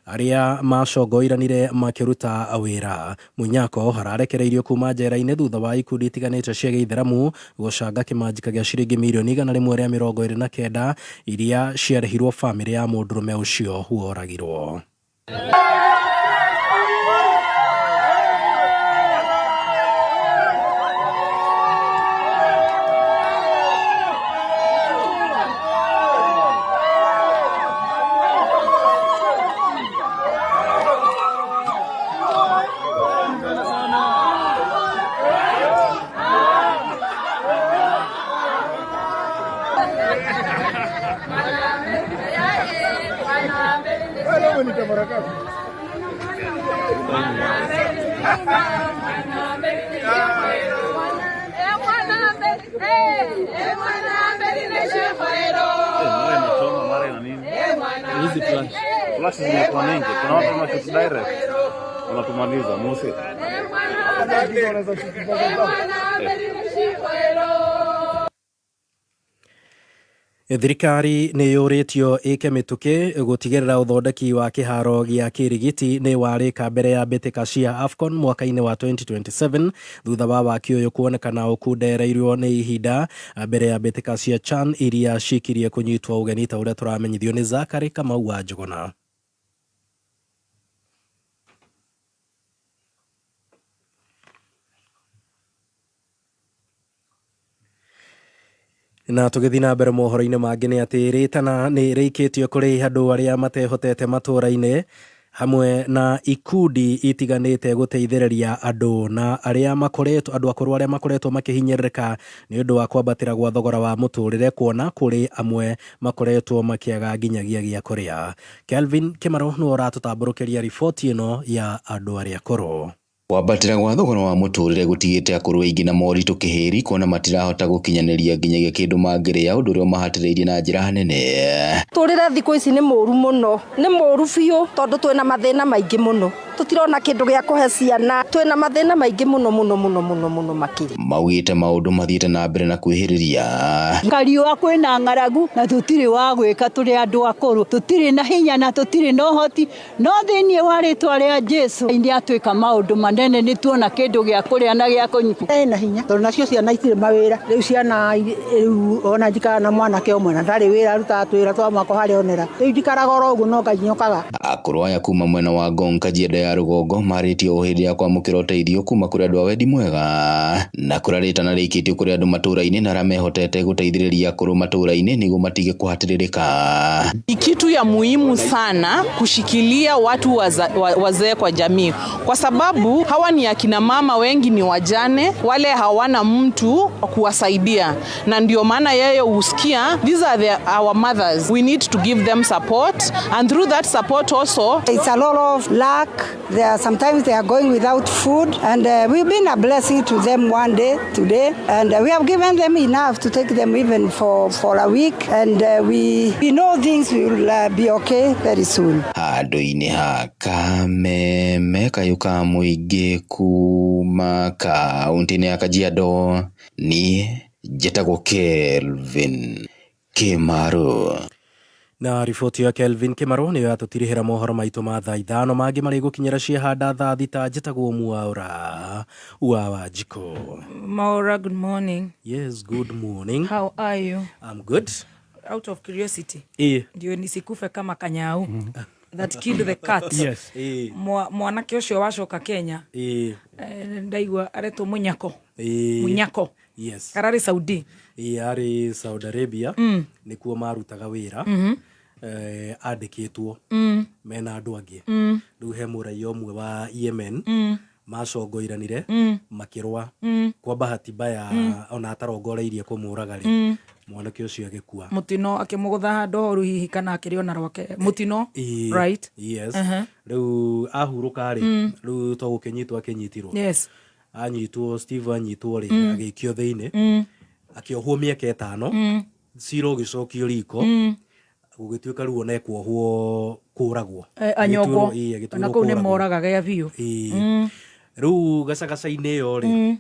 arĩa macongoiranire makĩruta wĩra. Munyako hararekereirio kuma njera-inĩ thutha wa ikundi itiganĩte cia gĩithĩramu gũcanga kĩmanjĩka gĩa ciringi mirioni 129 iria ciarĩhirwo famĩlĩ ya mũndũrũme ũcio woragirwo. Thirikari nĩ yũrĩtio ĩke mĩtũkĩ gũtigĩrĩra ũthondeki wa kĩharo gĩa kĩrigiti nĩ warĩka mbere ya mbĩtĩka cia AFCON mwaka-inĩ wa 2027 thutha wa waki ũyũ kuonekana ũkundereirio nĩ ihinda mbere ya mbĩtĩka cia CHAN iria cikirie kũnyitwo ũgeni ta ũrĩa tũramenyithio nĩ Zakari Kamau wa Njũgũna. Na tũgĩthiĩ na mbere mohoro-inĩ mangĩ nĩ atĩ rĩtana nĩ rĩikĩtio kũrĩ andũ arĩa matehotete matũũra-inĩ hamwe na ikundi itiganĩte gũteithĩrĩria andũ na andũ akũrũ arĩa makoretwo makĩhinyĩrĩrĩka nĩ ũndũ wa kwambatĩra gwa thogora wa mũtũrĩre, kuona kũrĩ amwe makoretwo makĩaga nginyagia gĩa kũrĩa. Kelvin Kimaro nĩ ũratũtambũrũkĩria riboti ĩno ya andũ arĩa akũrũ.
Kwambatĩra gwa thogora wa mũtũrĩre gũtigĩte akũrũ aingĩ na moritũ kĩhĩri, kuona matirahota gũkinyanĩria nginyagia kĩndũ mangĩrĩa, ũndũ ũrĩa ũmahatĩrĩirie na njĩra nene.
Mũtũrĩre thikũ ici nĩ mũru mũno, nĩ mũru biũ, tondũ twĩna mathĩna maingĩ mũno, tũtirona kĩndũ gĩa kũhe ciana, twĩna mathĩna maingĩ mũno makĩria. Maugĩte maũndũ mathiĩte na mbere na kwĩhĩrĩria.
Kariũa kwĩna ng'aragu na tũtirĩ wa gwĩka, tũrĩ andũ akũrũ, tũtirĩ na hinya na tũtirĩ na ũhoti, no thĩinĩ wa rĩtwa rĩa Jesũ nĩ atuĩka maũndũ manene, nĩ tuona kĩndũ gĩa kũrĩa na gĩa kũnyua. Na hinya tondũ nacio ciana itirĩ mawĩra, rĩu ciana ona njikara na mwanake ũmwe na ndarĩ wĩra, arutaga twĩra twa mwako harĩa onera, rĩu njikaraga oro ũguo no nganyokaga. Akũrũ aya kuma mwena wa Ngong Kajiado ya rũgongo marĩtio o hĩndĩ ya kwamũkĩra ũteithio kuma kũrĩ andũ a wendi mwega, na kũrarĩtana rĩikĩtio kũrĩ andũ matũũra-inĩ na arĩa mehotete gũteithĩrĩria akũrũ matũũra-inĩ nĩguo matige kũhatĩrĩrĩka.
Ni kitu ya muhimu sana kushikilia watu wazee kwa jamii, kwa sababu hawa ni akina mama, wengi ni wajane, wale hawana mtu wa kuwasaidia, na ndio maana yeye husikia these are our mothers, we need to give them support, and through that support also
it's a lot of lack. Sometimes they are going without food, and we've been a blessing to them one day today, and we have given them enough to take them even for a week, and we know things will be okay very soon.
Handũ-inĩ ha Kameme kayuka mũingĩ kuma kaunti-inĩ ya Kajiado, niĩ njĩtagwo Kelvin Kimaro.
na riboti ya Kelvin Kimaro niyo yatutirihira mohoro maitu ma thaa 5 mangi mari gukinyira ciehanda thaa 6 njitagwo Mwaura wa Jiko.
Mwaura, good morning.
Yes, good morning.
How are you?
I'm good.
Out of curiosity.
Ndio
nisikufe kama Kanyau. That killed the cat.
Yes.
Mwanake ucio wacoka Kenya. Ndaigua aretwo Munyako. Munyako.
Yes.
Karari Saudi.
Ari Saudi Arabia. Nikuo marutaga wira. Andikitwo. Mena andu angi. Riu he murai omwe wa Yemen. Macongoiranire makirwa kwa bahati mbaya ona atarongoreirie kumuraga ri mwanake ucio agikua
mutino akimugutha handu horu hihi kana akiriona rwake mutino right
yes riu ahuruka ri riu to gukinyitwo akinyitirwo
yes
anyitwo Steve anyitwo ri agikio theine akiohwo miaka 5 ciro gicokio riko gugituika riu ona ekwohwo kuragwo
anyogwo na kuu ni moraga gya biu
riu gacagaca-inĩ yo ri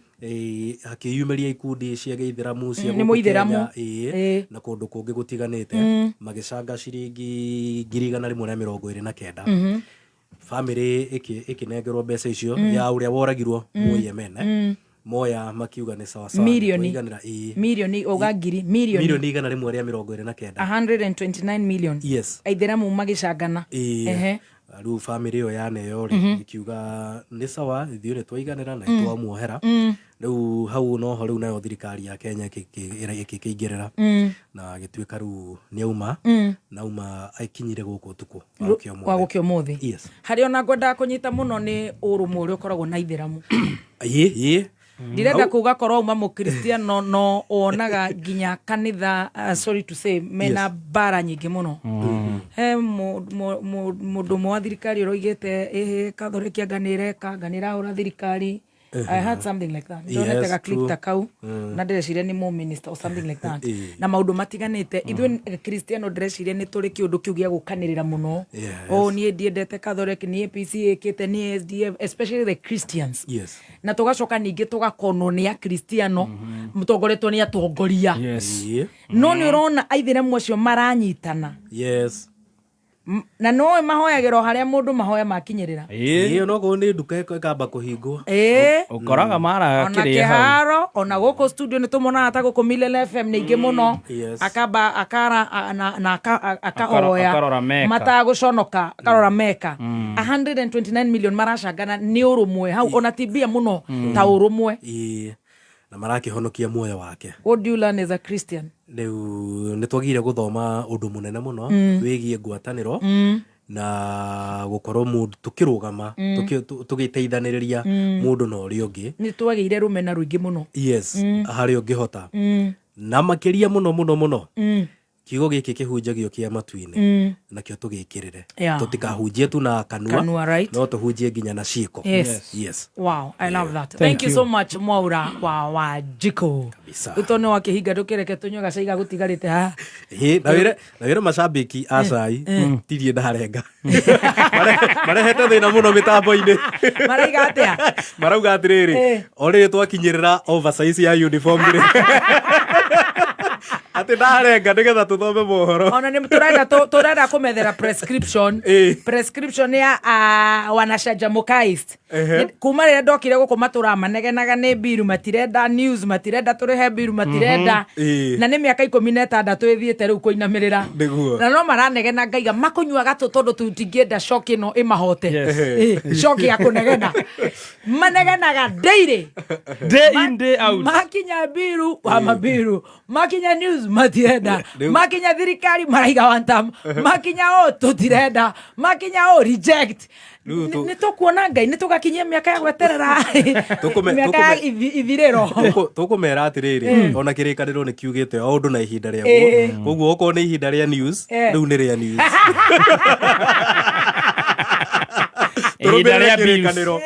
akiyumeria ikundi cia Gĩithĩramu cia
Mũithĩramu
na kundu kungi gutiganite magicanga ciringi 129 family ikinengerwo mbeca icio ya uria woragirwo Mũyemene moya makiuga ni sawa sawa
milioni ogagiri milioni
129
129 million
yes
Aithĩramu magicangana
riu family yo yaneyo ri ikiuga ni sawa ithiure twaiganira na twamuohera riu hau no ho riu nayo thirikari ya Kenya ikikingirira na gituika riu niauma nauma aikinyire guku tuko
wa gukio muthi hari ona ngwenda kunyita muno ni urumwe uri ukoragwo na Aithĩramu ndirenda kuga korwo uma Mukristiano no onaga nginya kanitha sorry to say mena bara nyingi muno he mundu mwa thirikari uroigite Catholic nganira ura thirikari I had something like that. Don't take click takau na ndĩreciria ni mo minister or something like that. Na maundu matiganite ithuĩ Kristiano ndĩreciria ni turi kiundu kiu gĩa gukanĩrĩra muno. Nie ndiendete Catholic ni APC ikite ni SDF especially the Christians. Na tugacoka ningi tugakonwo ni a Kristiano mutongoretwo ni atongoria. No ni urona Aithĩramu acio maranyitana. Na no mahoyagĩrwo haria mundu mahoya makinyirira
no go ni nduka ikamba kuhingwo
ukoraga mara
kiria haro ona goko studio ni tumona ata goko Milele FM ni ingi muno akaba akara na akahoya mataguconoka akarora meka 129 million maracangana ni urumwe hau ona tibia muno ta urumwe
na marakihonokia muoyo wake.
What do you learn as a Christian?
Riu nitwagire guthoma undu munene muno wigie ngwataniro na gukorwo mundu tukirugama tugiteithaniriria mundu na uri ungi
nitwagire rumena ruingi muno
hari ungihota na makiria muno kiugo giki kihunjagio kia matu-ini nakio tugikirire tutikahunjie tu na kanua no tuhunjie nginya na ciiko.
Yes. Wow, I love that. Thank you so much Mwaura wa Jiko. Utono wa kihinga ndukireke tunyoga caiga gutigarite ha
na wira macambiki acai tirie ndarenga marehete thina muno mitambo-ini
maraiga atia
marauga atiriri ori twakinyirira oversize ya uniform ri ati ndarenga ndigetha tuthome mohoro
ona ni turenda kumethera prescription ya wanashaja Mukaist kuma rĩrĩa ndokire gũkũ matura manegenaga nĩ biru matirenda news matirenda tũrehe biru matirenda na nĩ mĩaka 16 ĩthiĩte rĩu kũinamĩrĩra na no maranegena ngaiga makũnyuaga tondũ tutingĩenda shock ĩno ĩmahote shock ya kũnegena manegenaga day in day out makinya biru wa mabiru makinya news matirenda makinya thirikari maraiga one time makinya tutirenda makinya reject nitukuona Ngai nitugakinyia miaka ya gweterera miaka ya ithiriro
tukumera atiriri ona kirikaniro ni kiugite o undu na ihinda riaguo koguo oko ni ihinda ria news riu ni ria news ihinda ria kirikaniro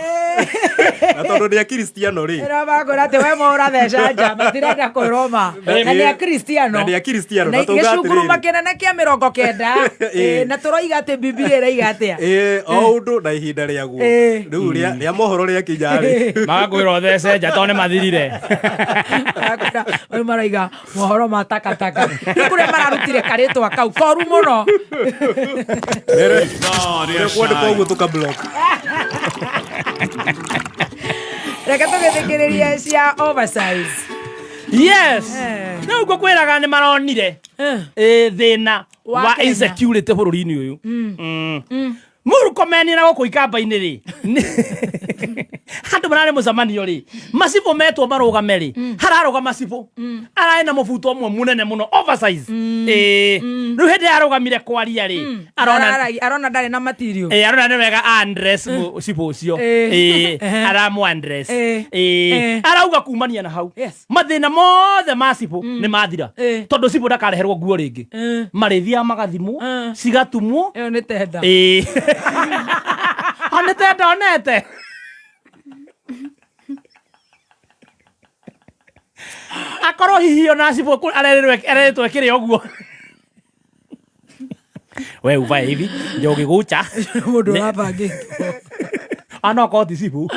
Na tondu ni Cristiano ri.
Ira bagora te we mora thesha njamba tirenda kuroma. Na ni Cristiano.
Na ni Cristiano
na
tugatire.
Gicukuru makenene kia 90 na turoiga ate Biblia ira atia.
O undu na ihinda ria guo. Riu ria mohoro ria kinyari.
Magakwira thece nja tone mathirire.
Oi maraiga mohoro matakataka. Kure mararutire karitwa kau koru muno.
Kwenda koguo tukablock.
Reka tugithikiriria cia oversize.
Yes. Na uko kwiraga ni maronire thina wa insecurity bururi-ini uyu. Murukomeni na goko ikamba-ini ri. Handu marare mucamanio ri. Macibo metwo marugame ri. Hararuga macibo. Arae na mubuto omwe munene muno oversize. Riu hindi arugamire kwaria ri.
Arona ndari na material.
Arona ni wega address mucibo ucio. Aramu address. Arauga kumania na hau. Mathina mothe macibo ni mathira. Tondu cibo ndakareherwo nguo ringi. Marithia magathimwo, cigatumwo.
Iyo ni tenda.
Onete. Akoro hihi ona cibo areretwo kire oguo. We uva hivi ndio gigucha
mundu rabangi.
Ano ko tisibu.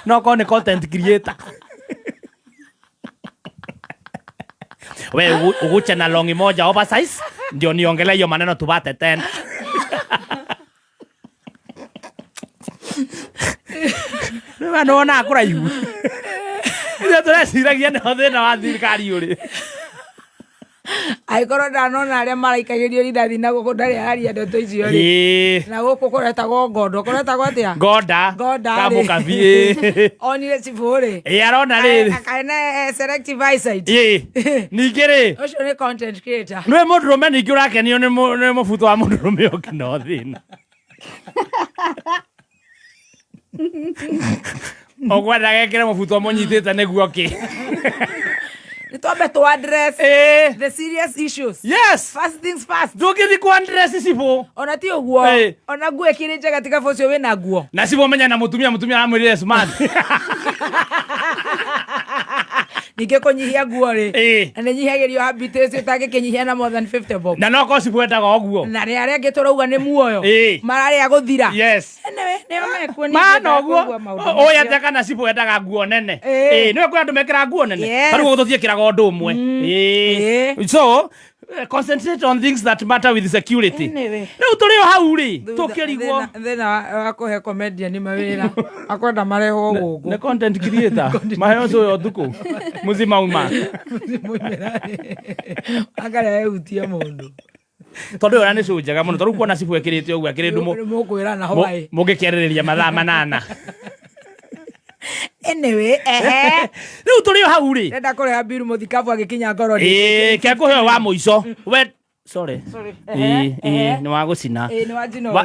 No ko ni content creator. We ugucha na longi moja oversize ndio niongele hiyo maneno tubate tena. Nona akura yu. Ira tureciragia no thina wa thirikari uri.
Aikoro ndanona aria maraikagirio rithathi na guku ndari aria ndeto icio ri. Na guku kuretagwo ngondo, kuretagwo atia?
Ngoda. Kamu kabi.
Onire ciburi.
Arona ri.
Akaine selective eyesight.
Ningire.
Ucio ni content creator.
Nwe mundurume ningi urakenio ni mubuto wa mundurume okino thina. Ogwada gekere mubuto munyitite niguo ki.
Nitwambe to address the serious issues.
Yes.
First things first.
Ndugithi ku address cibo.
Ona ti uguo. Ona nguo ekire njega tika focio wina nguo.
Na cibo menya na mutumia amwirire smart.
Nige kunyihia nguo ri. Na nyihagirio habitation utage kinyihia na more than 50 bob.
Na no ko cibo etaga oguo.
Na ri aria ngiturauga ni muoyo. Marari aguthira.
Yes.
Ne mekwo ni.
Mana oguo. Oya teka na cibo etaga nguo nene. Niwe kwa andu mekira nguo nene. Haru guthie kiraga undu umwe. So concentrate on things that matter with security. Riu turio hau ri tukirigwo
thina wa kuhe comedian ni mawira akwenda mareho gugu
ne content creator maheyo so thuku muzima uma
agara eutia mundu
tondu ora ni cunjaga muno toru kuona cibu ekirite ogu akirindu
mukwira na hawai
mugikereriria mathaa manana.
Anyway,
riu turio hau ri
renda kureha biru muthikabu agikinya ngoro
ni ke kuheo wa muico we sorry ni wa gucina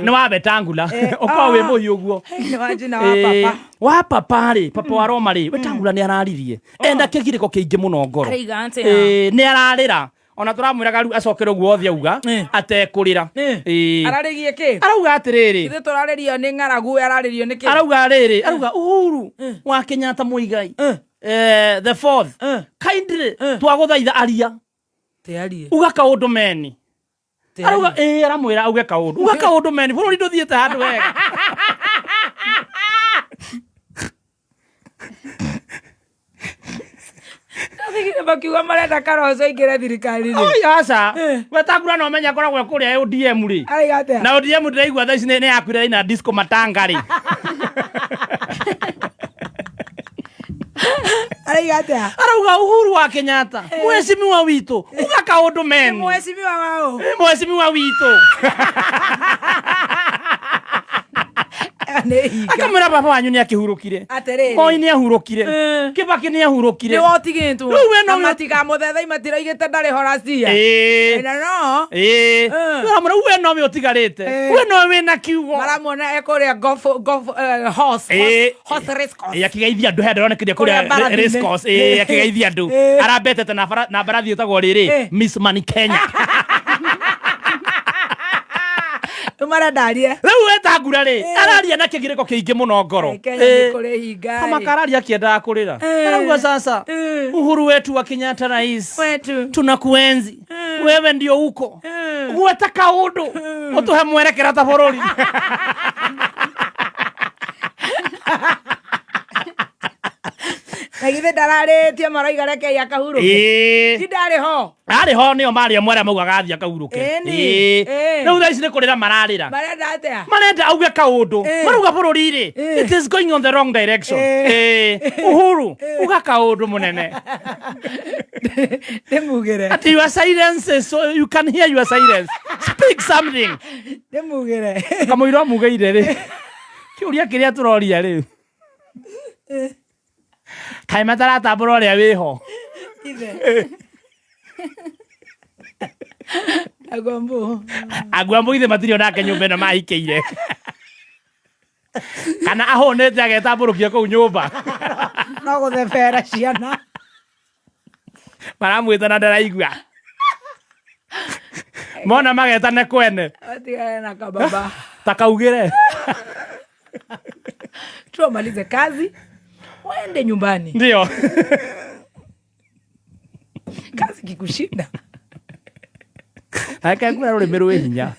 ni wa betangula okwa we muhiu guo
ni wa jina wa papa
wa papa ri papa wa Roma ri betangula ni araririe enda kigiriko kiingi muno ngoro ni ararira ona turamwiraga riu acokere guo thia uga atekurira
ararigie ki
arauga atiriri
ithe turaririo ni ngaragu araririo ni ki
arauga riri arauga Uhuru wa Kenyatta Muigai the fourth kindly twaguthaitha aria
te arie
uga kaundu meni arauga aramwira uga kaundu uga kaundu meni bururi nduthiete handu wega
Thigire bakiuga marenda Kalonzo ingire thirikari ri.
Aca wetangura no menya koragwo kuria ODM ri. Na ODM ndiraigua thaa ici ni yakwire ina disco matanga ri. Arauga Uhuru wa Kenyatta mheshimiwa wito uga kaundu meni
mheshimiwa wao
mheshimiwa wito akamwira baba wanyu ni akihurukire Moi ni ahurukire Kibaki ni ahurukire
ni wotigitwo na matiga muthetha imatiroigite ndari horacia na no
amra we no me otigarite we no we na kiugo
maramona ekoria golf horse race course
yakigeithia andu henda ronekire kuria race course yakigeithia andu arabetete na barathi utagwo riri Miss Money Kenya
tumara ndarie
riu wetangura ri araria na kigiriko kiingi muno ngoro
kore hinga
kama kararia kiendaga kurira arauga sasa Uhuru wetu wa Kenyatta rais tunakuenzi wewe ndio huko gweta kaundu utuhe mwerekera ta bururi
Nagithe ndararĩtie maroiga reke akahurũke. Ti ndarĩ ho.
Arĩ ho nĩo marĩa mwera mauga gathia kahurũke. Rĩu thaa ici nĩ kũrĩra mararĩra.
Marenda atĩa?
Marenda auge kaũndũ. Marauga bũrũri-rĩ. It is going on the wrong direction. Uhuru, uga kaũndũ mũnene.
Ndĩmugĩre.
At your silence, so you can hear your silence. Speak something.
Ndĩmugĩre.
Kamũira mugĩire rĩ. Kĩũria kĩrĩa tũroria rĩ. Kai mataratambũra ũrĩa wĩho. Agwambu ithe matirĩ onake nyũmba ĩno mahikĩire. Kana ahũnĩte agetambũrũkia kũu nyũmba.
No gũthebera ciana.
Maramwĩta na ndaraigua. Mona magetane kwene.
Atigane na kababa.
Takaugĩre.
Tumalize kazi. Waende nyumbani.
Ndio.
Kazi kikushinda.
Aka kuna rũrĩmĩ rwĩ hinya.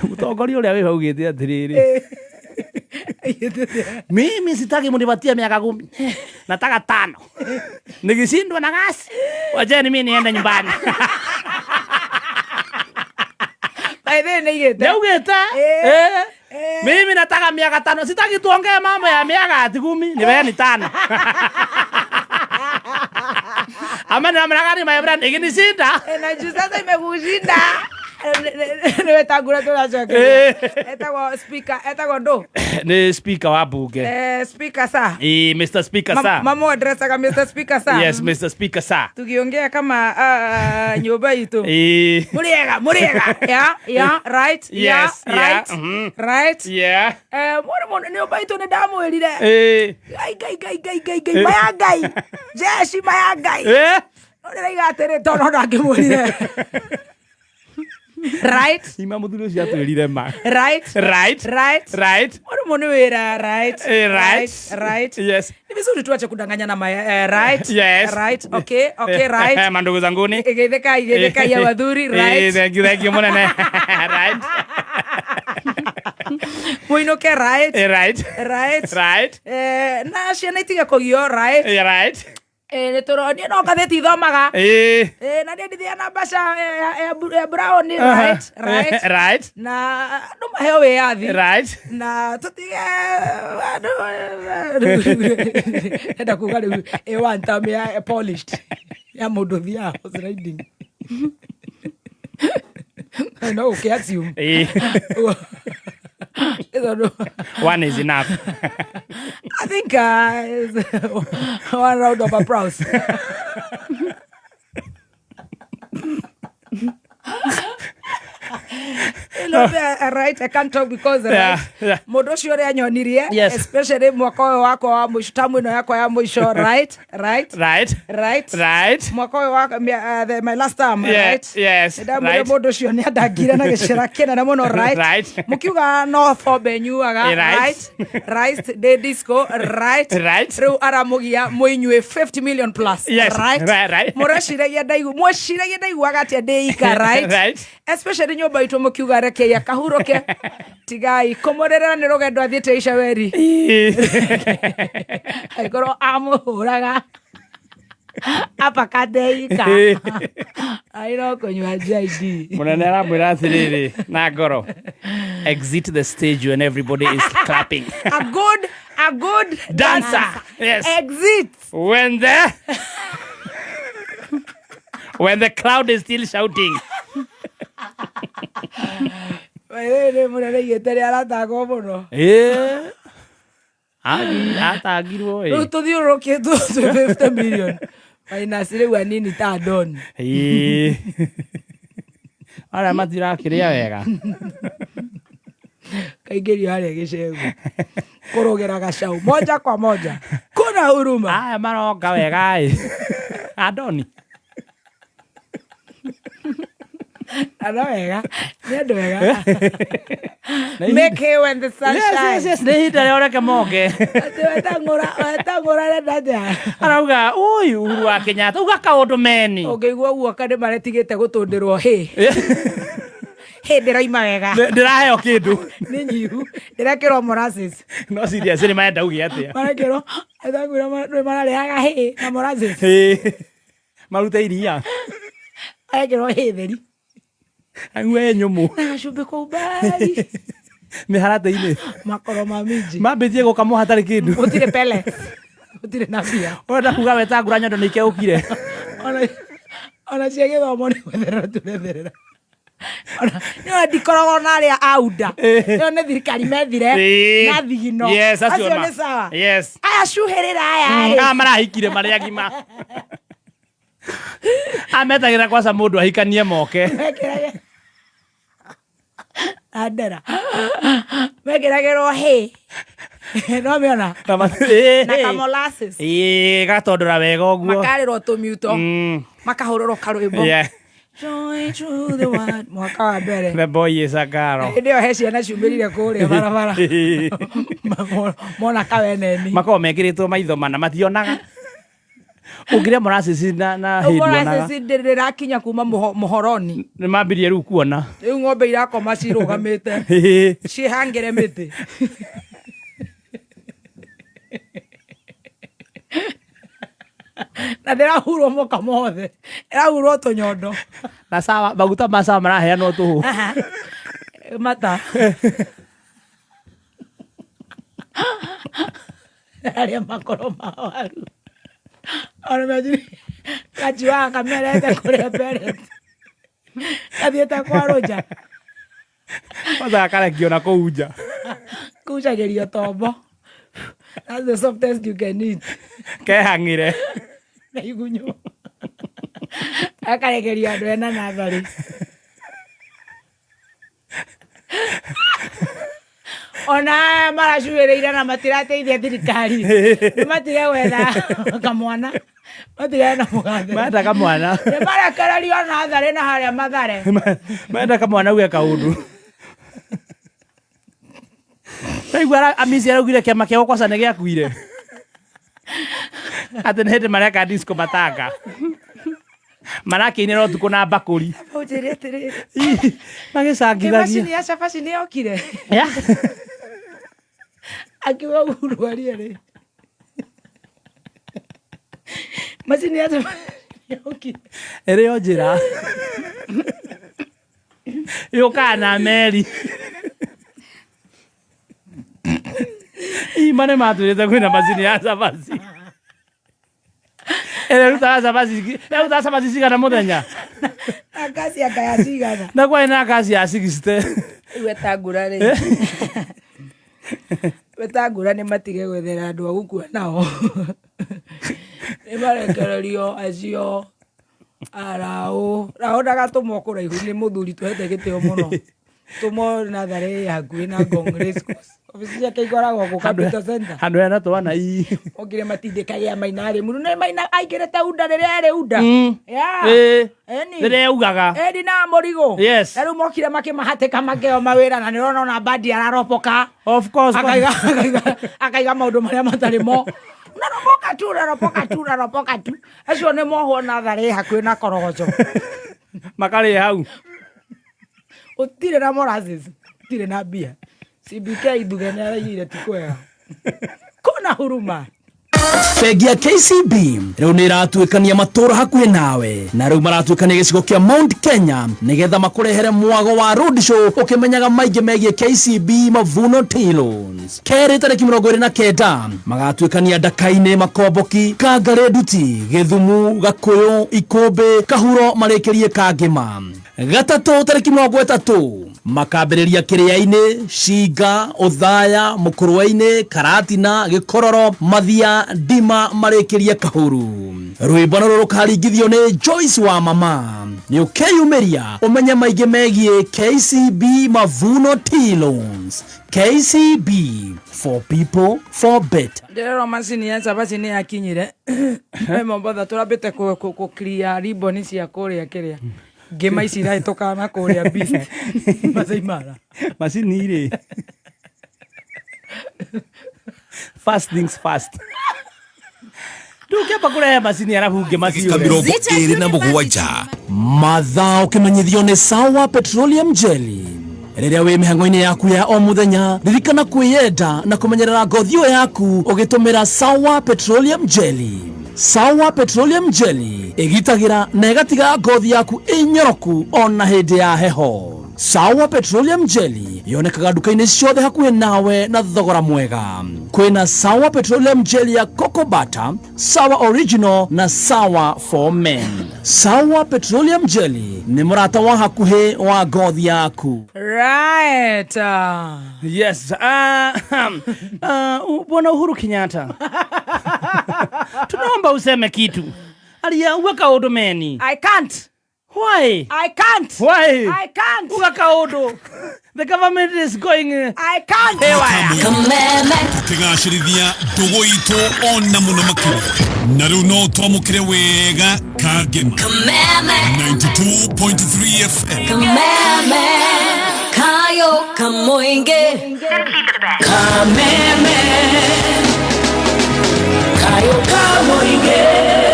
Mũtongoria ũrĩa wĩ hau gĩtĩ atĩrĩrĩ. Mimi sitaki munipatie miaka 10. Nataka 5. Nikishindwa na gasi, wajeni mimi niende nyumbani.
Baidhe nigete.
Neugete? Mimi nataka miaka 5. Sitaki tuongee mambo ya miaka 10. Niwe ni 5. Amani amragani my brand ikinishinda.
Na juu sasa imekushinda. Niwe tangura tunachoka. Etagwo speaker, etagwo ndo.
Ni speaker wa bunge.
Speaker sa.
Mr. Speaker sa.
Mama addressa kama Mr. Speaker sa.
Yes, Mr. Speaker sa.
Tukiongea kama nyumba itu. Muriega. Yeah, right.
Yes,
right. Right.
Yeah.
Mwana nyumba itu ni damu elile. Gai. Mayagai. Jeshi mayagai. Ndiraiga atere tono ndangimurire. Right.
Ima muthuri ucio atwirire ma.
Right. Mwana wira right.
Yes.
Ni vizuri tuache kudanganya na right.
Yes.
Right. Okay, right.
Mandugu zanguni.
Igetheka ya wadhuri right.
Thank you munene. Right.
Muinoke right.
Right.
Na ciana itiga kugio right.
Right.
Nituronia no gatheti thomaga. Na ndithia na basha ya brown right. Na ndo maheo wiathi.
Right.
Na tutige enda kuga riu one time ya polished ya mundu thia horse riding. No, okay, assume.
One is enough.
I think one round of applause. Right, I can't talk because mundu ucio ri anyonirie, especially mwaka uyu wako wa mwisho, tamu ino yako ya mwisho. Right. Mwaka uyu wako my last term.
Yes.
Ndamwire mundu ucio ni andangire na gicira kinene muno. Right. Mukiuga no thombe nyuaga. Right. De disco. Right. Riu aramugia muinywe 50 million plus. Right. Murashiragia ndaiguaga atia ndeika. Right. Especially nyumba itu mukiuga reke ya kahuroke. Tigai komorera ni rugendo athiete Icaweri. Aikoro amuhuraga apa kadeika. Airo konywa JD.
Munene aramwira atiriri na ngoro. Exit the stage when everybody is clapping.
A good dancer.
Yes.
Exit
when the crowd is still shouting.
Munene yetere aratagwo muno.
Atagirwo
Riu tuthiurukie 50 million. Finance riu anini ta don.
Ara matirakiria wega.
Kaingirio haria gicegu. Kurugera gacau moja kwa moja. Kuna huruma.
Aya maroka wega. Adoni.
Anawega. Nĩandwega. Make hay when the sun shines.
Yes, nĩ hita rĩa ũreke moke.
Wetangũra renda nja.
Arauga, ũyũ Uhuru wa Kenyatta, uga kaũndũ meni.
Ũngĩigua guo kande maretigĩte gũtũndĩrwo hĩ. Hĩ ndĩraima wega.
Ndĩraheo kĩndũ.
Nĩ nyihu. Ndĩrekĩrwo molasses.
No serious, nĩ marenda uge atĩa.
Marekĩrwo, etangũra mararehaga hĩ na molasses.
Marute iria.
Marekĩrwo hĩ theri.
Angwe nyumu.
Na gacumbĩ kũu mbari.
Mĩharatĩ-inĩ.
Makoro ma minji.
Mambĩtie gũkamwo hatarĩ kĩndũ.
Gũtirĩ pellets. Gũtirĩ na mbia.
Ũrenda kuga Wetangũra Nyondo nĩ ikeũkire.
Ona cia gĩthomo nĩ gwetherera tũretherera. Nĩwe ndikoragwo na arĩa auda. Nĩo nĩ thirikari methire na thigino.
Yes, acio
nĩ sawa.
Yes.
Aya cuhĩrĩra aya.
Marahikire marĩ agima. Ametagĩra kwaca mũndũ ahikanie moke.
Andera. Mekĩragĩrwo hĩ. No mĩona. Na kamolasses.
Gatondora wega ũguo.
Makarĩrwo tũmiuto. Makahũrĩrwo karwĩmbo. Joy through the world. Mwaka wa mbere.
The boy is a girl.
Ndio he ciana ciumĩrire kũrĩa barabara. Mona kaweneni.
Makoo mekĩrĩtwo maitho mana mationaga. Ungire molasses na hĩndĩ onaga.
Molasses ndĩrakinya kuma mũhoroni.
Nĩ mambirie rĩu kuona.
Rĩu ng'ombe irakoma cirũgamĩte. Cihangĩre mĩtĩ. Na ndĩrahurwo mũka mothe. Ĩrahurwo tũnyondo.
Na sawa, maguta ma sawa maraheanwo tũhũ.
Mata. Arĩa makoro ma waru. Ona imagine kajiwa kamerete kũrĩa mbere. Athiĩte kwa Roja.
Kwanza akarekio na kũu nja.
Kucagĩrio tombo. That's the softest you can eat.
Kehang'ire.
Na igunyũ. Akarekerio andũ ena natharĩ. Ona maracuĩrĩire na matirateithia thirikari. Matige gwetha kamwana. Matige na mũgathe.
Menda kamwana.
Nĩmarekererio natharĩ na harĩa Mathare.
Menda kamwana uge kaũndũ. Raigua Amisi araugire kĩama kĩao kwaca nĩ gĩakuire. Atĩ nĩ hĩndĩ mareka disco matanga. Marakĩinĩra ũtukũ na mbakũri.
Ũnjĩre atĩrĩrĩ.
Magĩcangithagia.
Macini ya cabaci nĩ yokire. Akiuga Uhuru arĩ. Macini ya cabaci nĩ yokire.
Ĩrĩ o njĩra. Yũkaga na meri. Imane matwĩrĩte kwĩna macini ya cabaci. Ĩrutaga cabaci cigana mũthenya.
Akaci akaya cigana.
Na kwĩ na akaci ya 60.
Wetangũra rĩ. Wetangũra nĩ matige gwethera andũ a gũkua nao. Nĩ marekererio acio. Arao ndagatũmwo kũraihu nĩ mũthuri twete gĩtĩo mũno. Tũmwo Natharĩ hakuhĩ na Ngong Race Course. Ofisi ciake ikoragwo gũ Capital Center.
Handũ hena twana ii.
Okire matindĩkagia Maina arĩ mũru na Maina aingĩrĩte unda rĩrĩa arĩ unda.
Rĩrĩa ugaga.
Edi na mũrigo.
Yes.
Na rĩu mokire makĩmahatĩka makĩo mawĩra na nĩrona ona bandi araropoka.
Of course.
Akaiga maũndũ marĩa matarĩ mo. Naropoka tu. Acio nĩ mohwo Natharĩ hakuhĩ na Korogoco.
Makarĩ hau.
Ũtirĩ na molasses. Ũtirĩ na mbia. CBK ithuge nĩ araigire ti kwega. Kuna huruma.
Bengi ya KCB rĩu nĩ ĩratuĩkania matũũra hakuhĩ nawe na rĩu maratuĩkania gĩcigo kĩa Mount Kenya nĩgetha makũrehere mwago wa roadshow ũkĩmenyaga maingĩ megiĩ KCB Mavuno T-Loans. Kerĩ tarĩki 29 magatuĩkania Ndaka-inĩ, Makomboki, Kangarĩ, Nduti, Gĩthumu, Gakũyũ, Ikũmbĩ, Kahuro marĩkĩrie Kangĩma. Gatatũ tarĩki 30 makambĩrĩria Kĩrĩa-inĩ, Shinga, Othaya, Mũkũrwa-inĩ, Karatina, Gĩkororo, Mathia, Ndima marĩkĩrie Kahuru. Rwĩmbo rũrũ rũkaringithio nĩ Joyce wa Mama. Nĩ ũkeyumĩria ũmenye maingĩ megiĩ KCB Mavuno T-Loans. KCB, for people, for better.
Ndĩrerwo macini ya cabaci nĩ yakinyire. Mombasa tũrambĩte kũclear ribbon cia kũrĩa kĩrĩa. ngima ici irahĩtũka na kũrĩa beast Masai Mara
macini irĩ first things first ndũkĩamba kũrehe macini arabu ngima
ĩrĩ na mũgwanja mathaa ũkĩmenyithio nĩ Sawa Petroleum Jelly. Rĩrĩa wĩ mĩhang'o-inĩ yaku ya o mũthenya ririkana kwĩyenda na kũmenyerera ngothi ĩyo yaku ũgĩtũmĩra Sawa Petroleum Jelly. Sawa Petroleum Jelly ĩgitagĩra na ĩgatiga ngothi yaku ĩnyoroku ona hĩndĩ ya heho. Sawa Petroleum Jelly yonekaga nduka-inĩ ciothe hakuhĩ nawe na thogora mwega. Kwĩna Sawa Petroleum Jelly ya Cocoa Butter, Sawa Original na Sawa for Men. Sawa Petroleum Jelly nĩ mũrata wa hakuhĩ wa ngothi yaku.
Right.
Yes. Bwana Uhuru Kenyatta. Tunaomba useme kitu. Alia uweka odomeni.
I can't.
Why?
I can't.
Why?
I can't.
Uweka odo. The government is going.
I can't.
Tukigacirithia ndugu itu ona muno makiri na riu no twamukire wega kagema 92.3 FM
Kameme kayo kamoinge Kameme kayo kamoinge